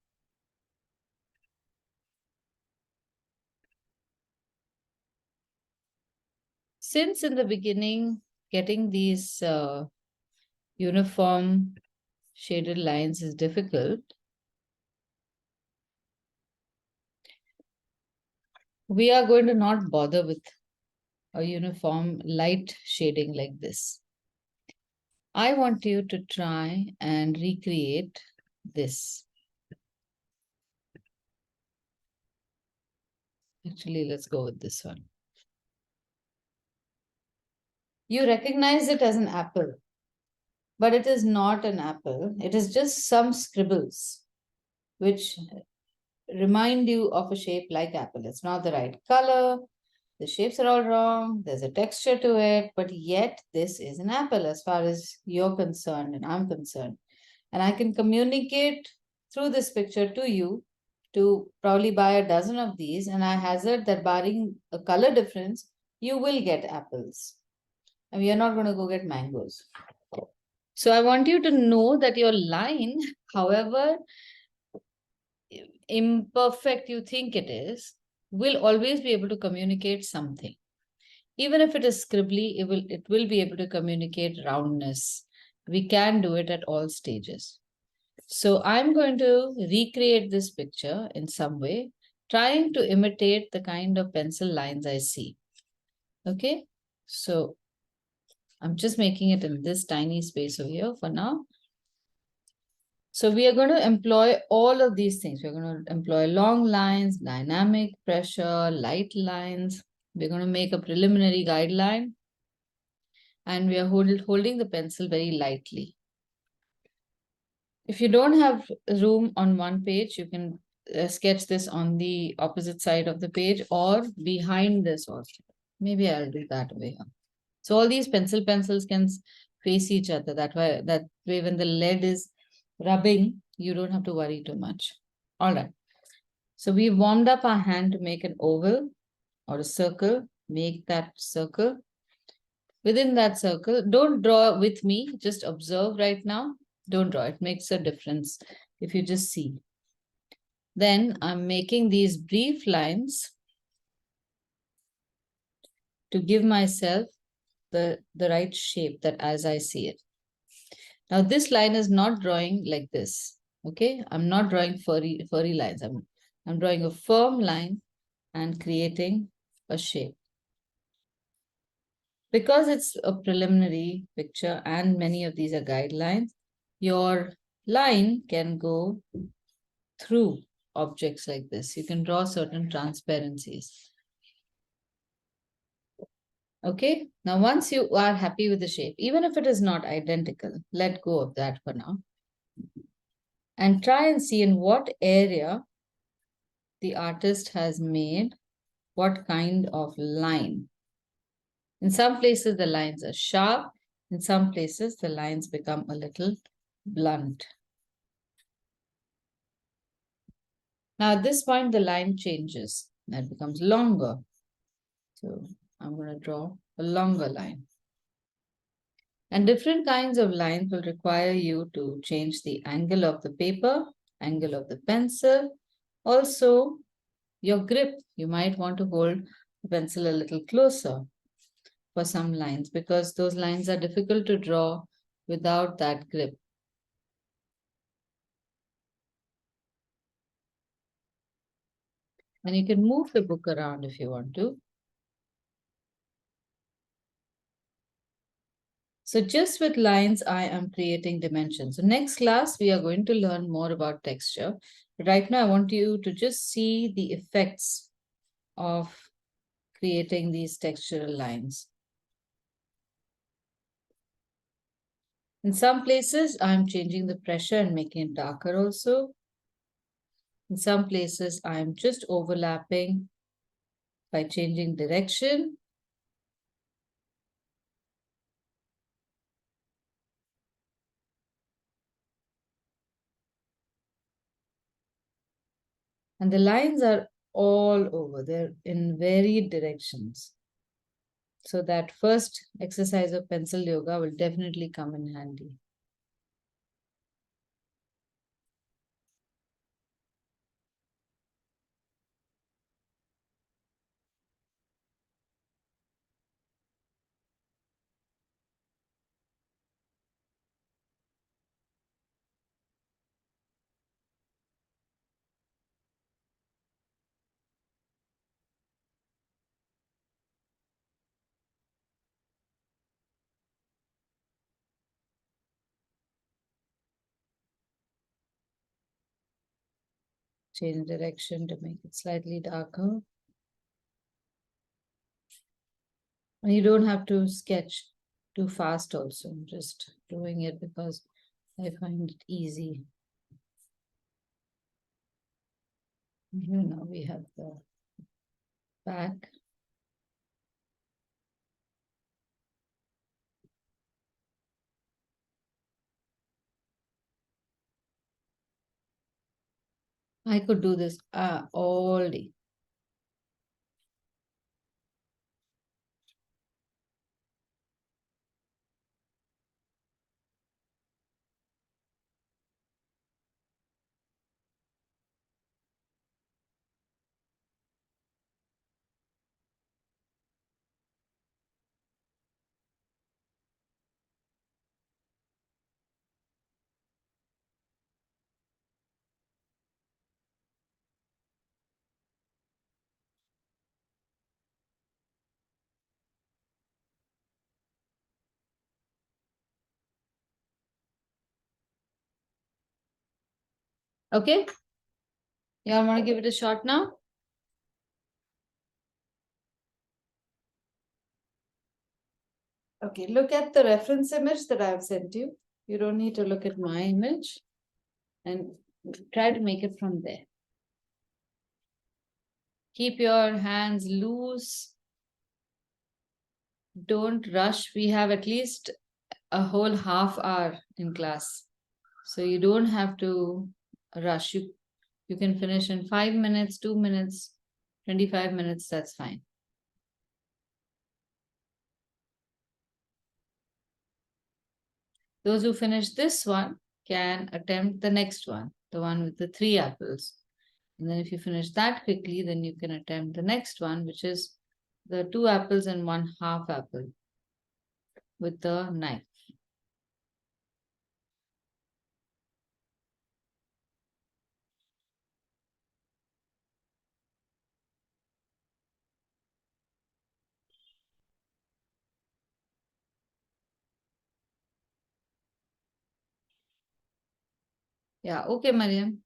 Since in the beginning, getting these uniform shaded lines is difficult, we are going to not bother with a uniform light shading like this. I want you to try and recreate this. Actually, let's go with this one. You recognize it as an apple, but it is not an apple. It is just some scribbles which remind you of a shape like apple. It's not the right color. The shapes are all wrong. There's a texture to it, but yet this is an apple as far as you're concerned and I'm concerned. And I can communicate through this picture to you to probably buy a dozen of these. And I hazard that barring a color difference, you will get apples. And we are not going to go get mangoes. So I want you to know that your line, however imperfect you think it is, will always be able to communicate something. Even if it is scribbly, it will be able to communicate roundness. We can do it at all stages. So I'm going to recreate this picture in some way, trying to imitate the kind of pencil lines I see. Okay, so I'm just making it in this tiny space over here for now. So we are going to employ all of these things. We're going to employ long lines, dynamic pressure, light lines. We're going to make a preliminary guideline. And we are holding the pencil very lightly. If you don't have room on one page, you can sketch this on the opposite side of the page or behind this also. Maybe I'll do that way. So all these pencils can face each other. That way when the lead is rubbing, you don't have to worry too much. All right. So we warmed up our hand to make an oval or a circle. Make that circle. Within that circle, don't draw with me, just observe right now. Don't draw, it makes a difference if you just see. Then I'm making these brief lines to give myself the right shape that as I see it. Now this line is not drawing like this, okay? I'm not drawing furry lines. I'm drawing a firm line and creating a shape. Because it's a preliminary picture and many of these are guidelines, your line can go through objects like this. You can draw certain transparencies. Okay, now once you are happy with the shape, even if it is not identical, let go of that for now. And try and see in what area the artist has made what kind of line. In some places, the lines are sharp. In some places, the lines become a little blunt. Now, at this point, the line changes. That becomes longer. So I'm going to draw a longer line. And different kinds of lines will require you to change the angle of the paper, angle of the pencil. Also, your grip. You might want to hold the pencil a little closer for some lines because those lines are difficult to draw without that grip. And you can move the book around if you want to. So just with lines, I am creating dimensions. So next class, we are going to learn more about texture. But right now, I want you to just see the effects of creating these textural lines. In some places, I'm changing the pressure and making it darker also. In some places, I'm just overlapping by changing direction. And the lines are all over, they're in varied directions. So that first exercise of pencil yoga will definitely come in handy. Change direction to make it slightly darker. And you don't have to sketch too fast also. I'm just doing it because I find it easy. Here now we have the back. I could do this all day. Okay? Y'all want to give it a shot now? Okay, look at the reference image that I've sent you. You don't need to look at my image and try to make it from there. Keep your hands loose. Don't rush. We have at least a whole half hour in class. So you don't have to rush. You can finish in 5 minutes, 2 minutes, 25 minutes, that's fine. Those who finish this one can attempt the next one, the one with the 3 apples. And then if you finish that quickly, then you can attempt the next one, which is the 2 apples and 1/2 apple with the knife. Yeah, okay, Mariam.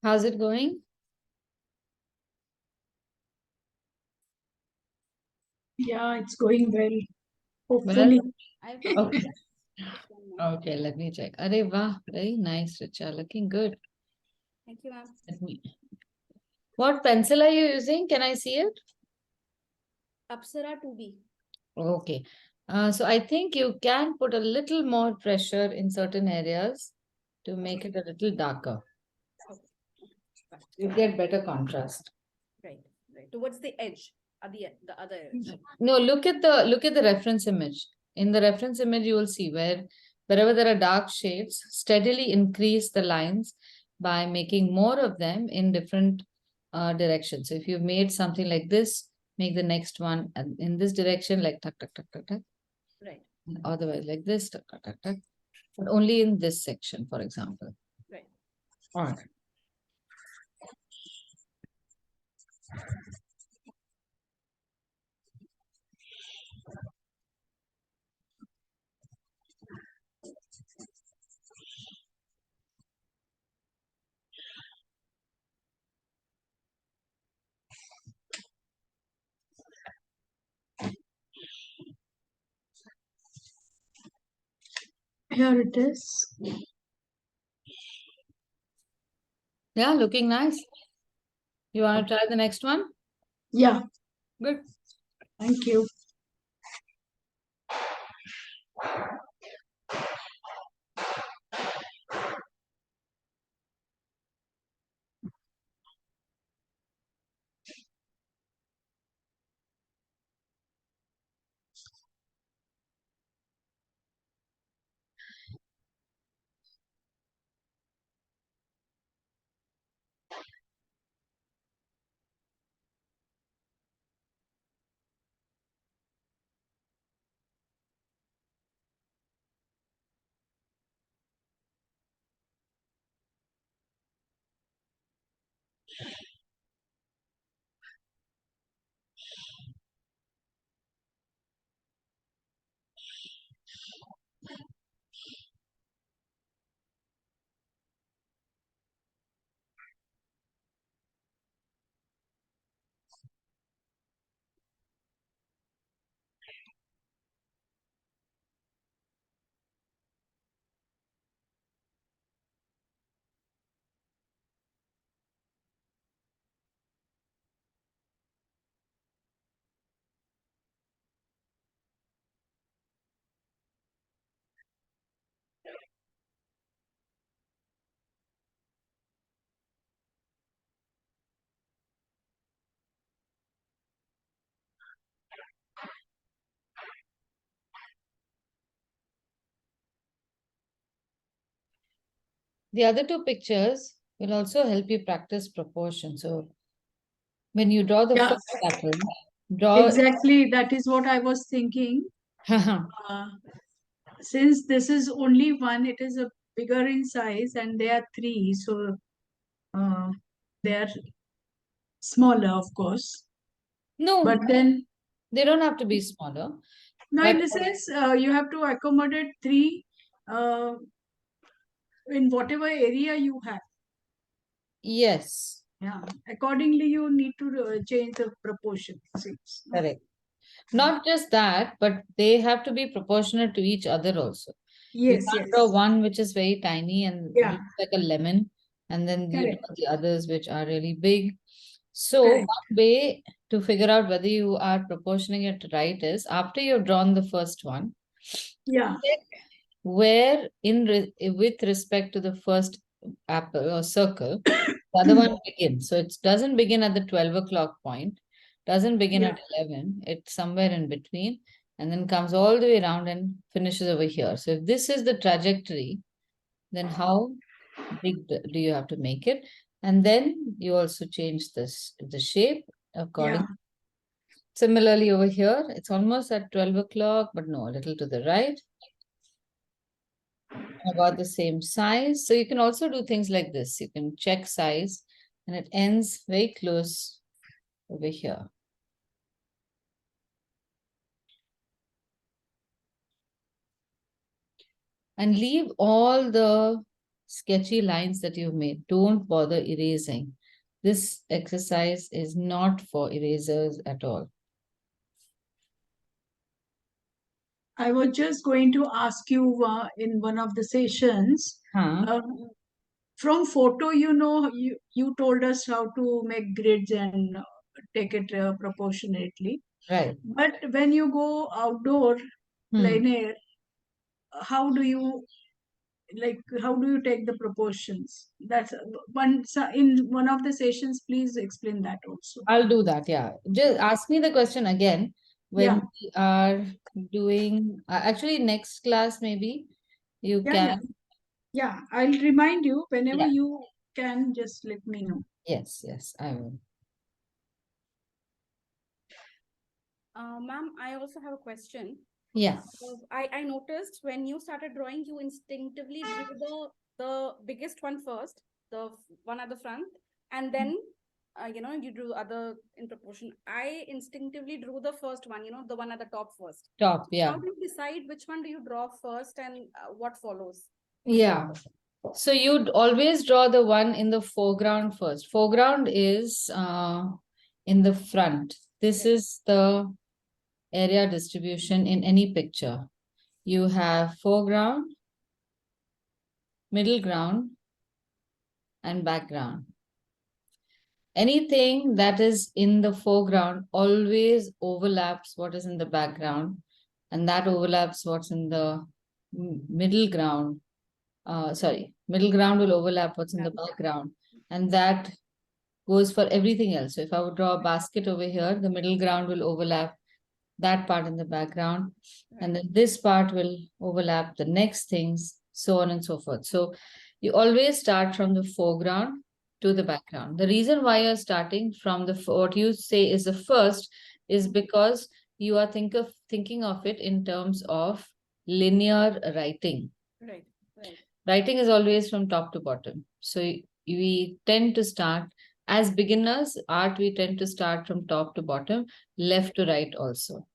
How's it going? Yeah, it's going well. Well, Hopefully. I've okay. this one now. Okay, let me check. Arey wow, very nice, Richa. Looking good. Thank you, ma'am. Let me. What pencil are you using? Can I see it? Apsara 2B. Okay. So I think you can put a little more pressure in certain areas to make it a little darker. Okay. Fine. You get better contrast. Right. Right. Towards the edge. The other edge. No, look at the reference image. In the reference image, you will see wherever there are dark shades, steadily increase the lines by making more of them in different directions. So if you've made something like this, make the next one in this direction, like tuck, tuck, tuck, tuck, tuck. Right. Otherwise, like this, tuck, tuck, tuck, tuck. But only in this section, for example. Right. All right. Here it is. Yeah, looking nice. You want to try the next one? Yeah, Good. thank you. The other two pictures will also help you practice proportion. So when you draw the Yeah, first pattern, draw. exactly. That is what I was thinking. Uh, since this is only one, it is a bigger in size, and there are three, so uh, they are smaller, of course. No, But then, they don't have to be smaller. now in But the sense, you have to accommodate three uh, in whatever area you have. yes, Yeah, accordingly, you need to change the proportion. Seems. correct. Not just that, but they have to be proportionate to each other also. You Yes, can't yes. draw one which is very tiny and Yeah, looks like a lemon, and then you correct. draw the others which are really big. So Correct. one way to figure out whether you are proportioning it right is after you've drawn the first one, Yeah, check where with respect to the first apple or circle, the other one begins. So it doesn't begin at the 12 o'clock point, doesn't begin yeah, at 11, it's somewhere in between, and then comes all the way around and finishes over here. So if this is the trajectory, then how big do you have to make it? And then you also change the shape yeah, according. Similarly over here, it's almost at 12 o'clock, but no, a little to the right. About the same size. So you can also do things like this. You can check size and it ends very close over here. And leave all the sketchy lines that you've made, don't bother erasing. This exercise is not for erasers at all. I was just going to ask you in one of the sessions, Huh? from photo, you told us how to make grids and take it proportionately. Right. But when you go outdoor, plein air, how do you take the proportions? That's in one of the sessions. Please explain that also. I'll do that. Yeah. Just ask me the question again when Yeah. we are doing, actually, next class, maybe you Yeah, can. yeah. Yeah, I'll remind you whenever Yeah. you can, just let me know. Yes, yes, I will. Ma'am, I also have a question. Yeah. I noticed when you started drawing, you instinctively drew the biggest one first, one at the front, and then you drew other in proportion. I instinctively drew the first one, the one at the top first. Top, yeah. How do you decide which one do you draw first and what follows? Yeah. So you'd always draw the one in the foreground first. Foreground is in the front. This is the area distribution in any picture. You have foreground, middle ground, and background. Anything that is in the foreground always overlaps what is in the background, and that overlaps what's in the middle ground. Middle ground will overlap what's in the background, and that goes for everything else. So if I would draw a basket over here, the middle ground will overlap that part in the background, and then this part will overlap the next things, so on and so forth. So you always start from the foreground to the background. The reason why you're starting from what you say is the first is because you are thinking of it in terms of linear writing. Right, right. Writing is always from top to bottom. So we tend to start as beginners, art, we tend to start from top to bottom, left to right also.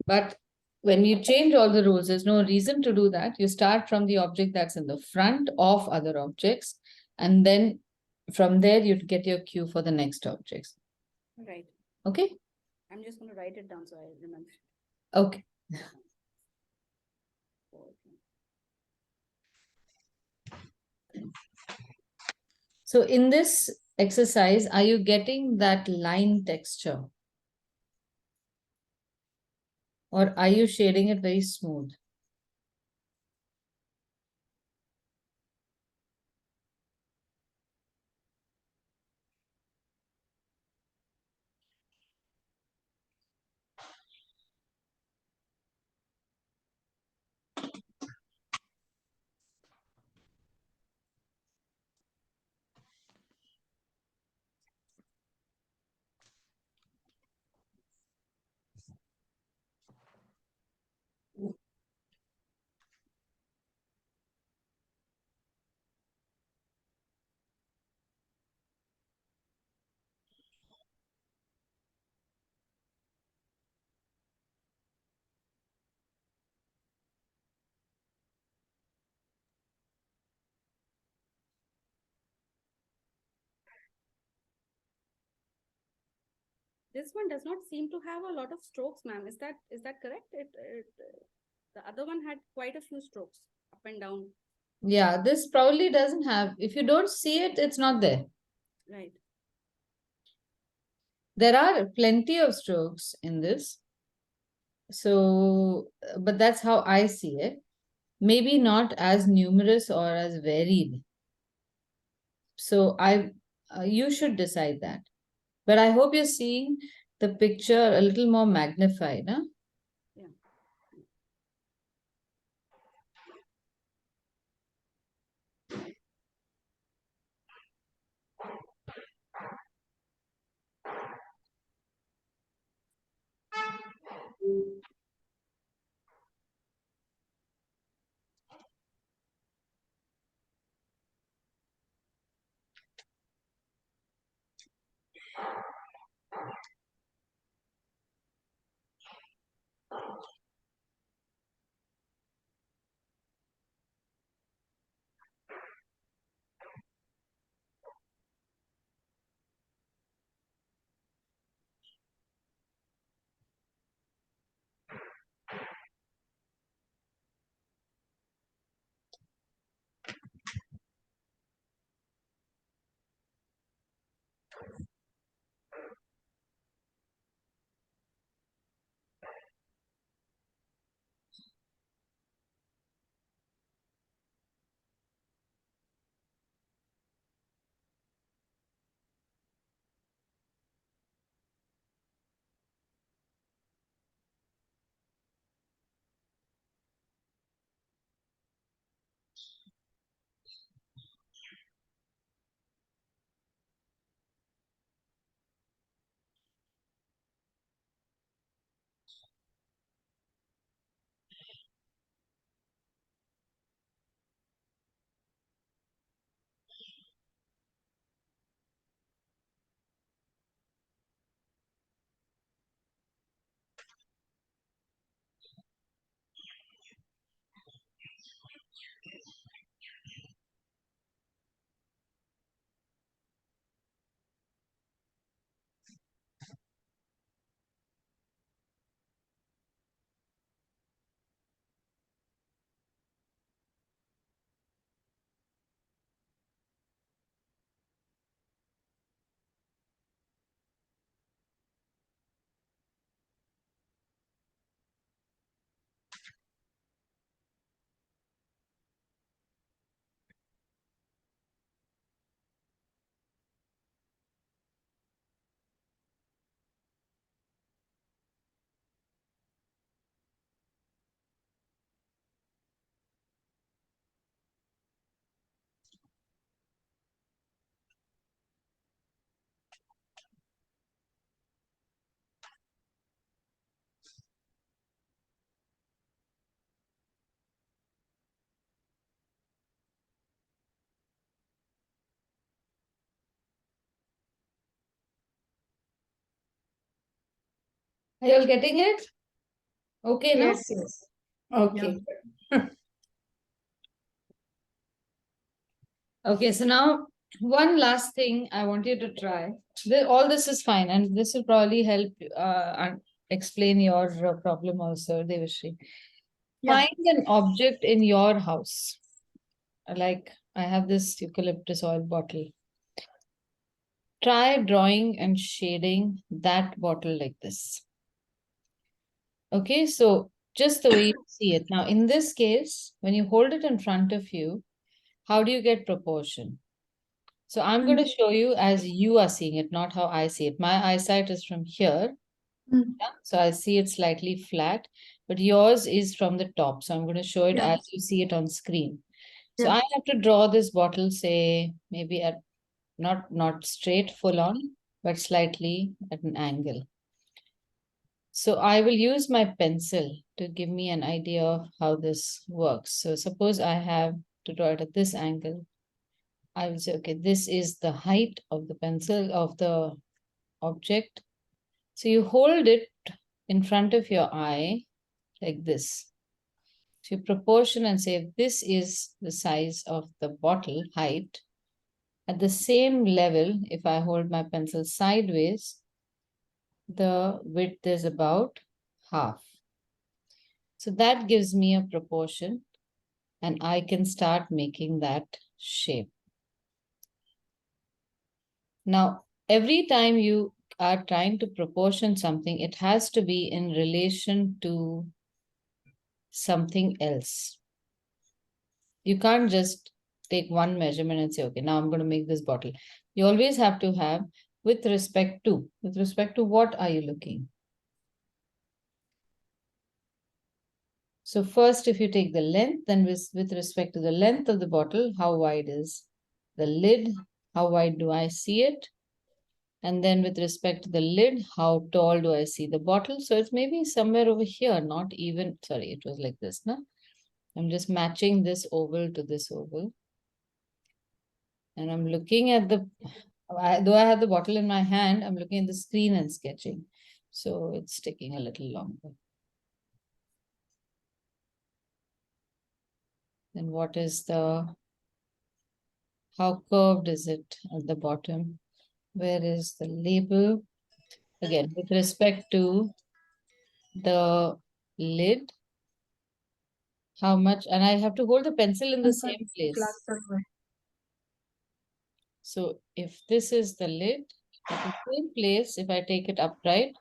But when you change all the rules, there's no reason to do that. You start from the object that's in the front of other objects, and then from there you get your cue for the next objects. Right. Okay? I'm just going to write it down so I remember. Okay. So in this exercise, are you getting that line texture? Or are you shading it very smooth? This one does not seem to have a lot of strokes, ma'am. Is that correct? The other one had quite a few strokes up and down. Yeah, this probably doesn't have, if you don't see it, it's not there. Right. There are plenty of strokes in this. So, but that's how I see it. Maybe not as numerous or as varied. So you should decide that. But I hope you're seeing the picture a little more magnified, huh? Yeah. Are you all getting it? Okay, no? Yes, yes. Okay. Okay, so now one last thing I want you to try. All this is fine, and this will probably help explain your problem also, Devashri. Yeah. Find an object in your house. Like I have this eucalyptus oil bottle. Try drawing and shading that bottle like this. Okay, so just the way you see it. Now, in this case, when you hold it in front of you, how do you get proportion? So I'm going to show you as you are seeing it, not how I see it. My eyesight is from here. Mm. Yeah, so I see it slightly flat, but yours is from the top. So I'm going to show it Yeah. as you see it on screen. So Yeah. I have to draw this bottle, say maybe at not straight full on, but slightly at an angle. So I will use my pencil to give me an idea of how this works. So suppose I have to draw it at this angle. I will say, okay, this is the height of the pencil of the object. So you hold it in front of your eye like this. So you proportion and say, if this is the size of the bottle height, at the same level, if I hold my pencil sideways, the width is about half. So that gives me a proportion and I can start making that shape. Now, every time you are trying to proportion something, it has to be in relation to something else. You can't just take one measurement and say, okay, now I'm going to make this bottle. You always have to have with respect to what are you looking? So first, if you take the length, then with respect to the length of the bottle, how wide is the lid? How wide do I see it? And then with respect to the lid, how tall do I see the bottle? So it's maybe somewhere over here, not even, sorry, it was like this, no? I'm just matching this oval to this oval. And I'm looking at though I have the bottle in my hand, I'm looking at the screen and sketching. So it's taking a little longer. Then what is how curved is it at the bottom? Where is the label? Again, with respect to the lid, how much, and I have to hold the pencil in the same place. So if this is the lid, at the same place, if I take it upright,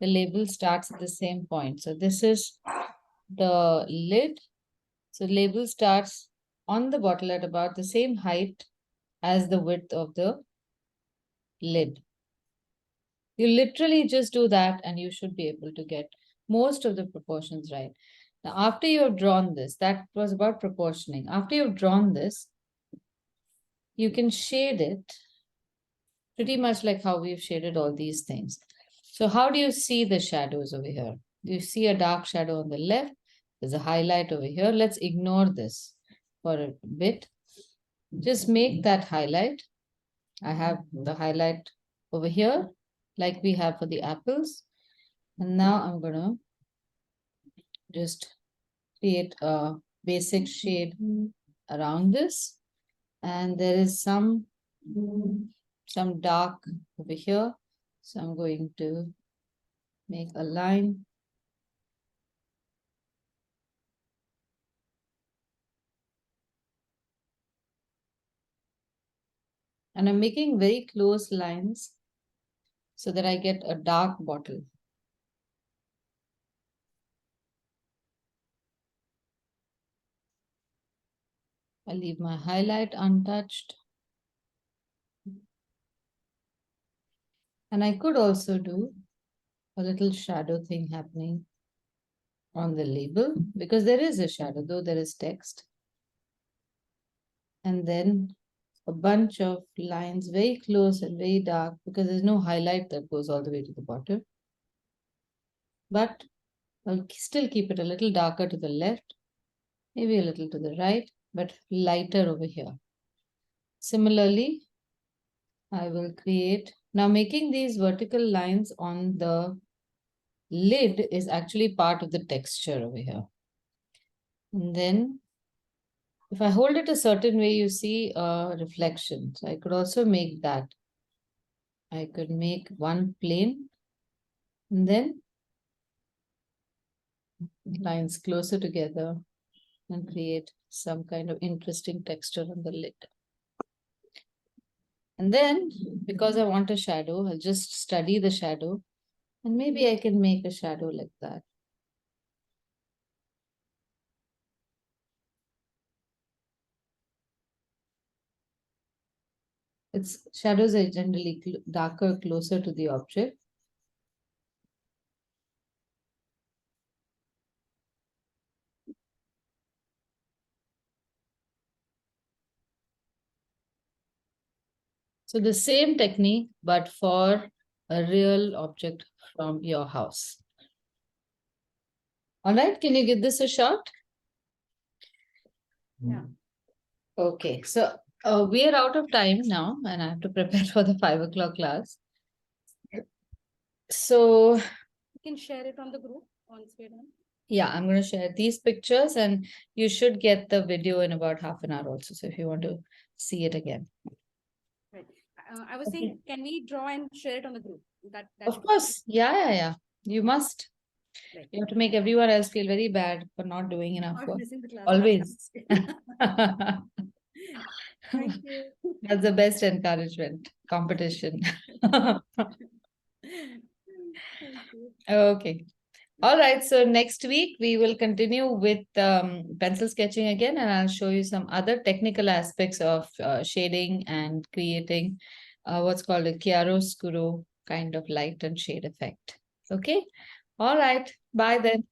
the label starts at the same point. So this is the lid. So label starts on the bottle at about the same height as the width of the lid. You literally just do that and you should be able to get most of the proportions right. Now, after you have drawn this, that was about proportioning. After you've drawn this, you can shade it pretty much like how we've shaded all these things. So how do you see the shadows over here? Do you see a dark shadow on the left? There's a highlight over here. Let's ignore this for a bit. Just make that highlight. I have the highlight over here, like we have for the apples. And now I'm going to just create a basic shade around this. And there is some dark over here. So I'm going to make a line. And I'm making very close lines so that I get a dark bottle. I leave my highlight untouched. And I could also do a little shadow thing happening on the label because there is a shadow, though there is text. And then a bunch of lines very close and very dark because there's no highlight that goes all the way to the bottom. But I'll still keep it a little darker to the left, maybe a little to the right, but lighter over here. Similarly, I will create, now making these vertical lines on the lid is actually part of the texture over here. And then if I hold it a certain way, you see a reflection. So I could also make that. I could make one plane and then lines closer together and create some kind of interesting texture on the lid. And then, because I want a shadow, I'll just study the shadow and maybe I can make a shadow like that. Its shadows are generally darker, closer to the object. So the same technique, but for a real object from your house. All right, can you give this a shot? Yeah. Okay, so we are out of time now and I have to prepare for the 5 o'clock class. So You can share it on the group once we're done. yeah, I'm going to share these pictures and you should get the video in about half an hour also. So if you want to see it again. Right. I was saying, can we draw and share it on the group? That Of course. Yeah. You must. Right. You have to make everyone else feel very bad for not doing enough Not work. missing the class. Always. Thank you. That's the best encouragement, competition. Thank you. Okay. All right. So next week we will continue with pencil sketching again, and I'll show you some other technical aspects of shading and creating what's called a chiaroscuro kind of light and shade effect. Okay. All right. Bye then.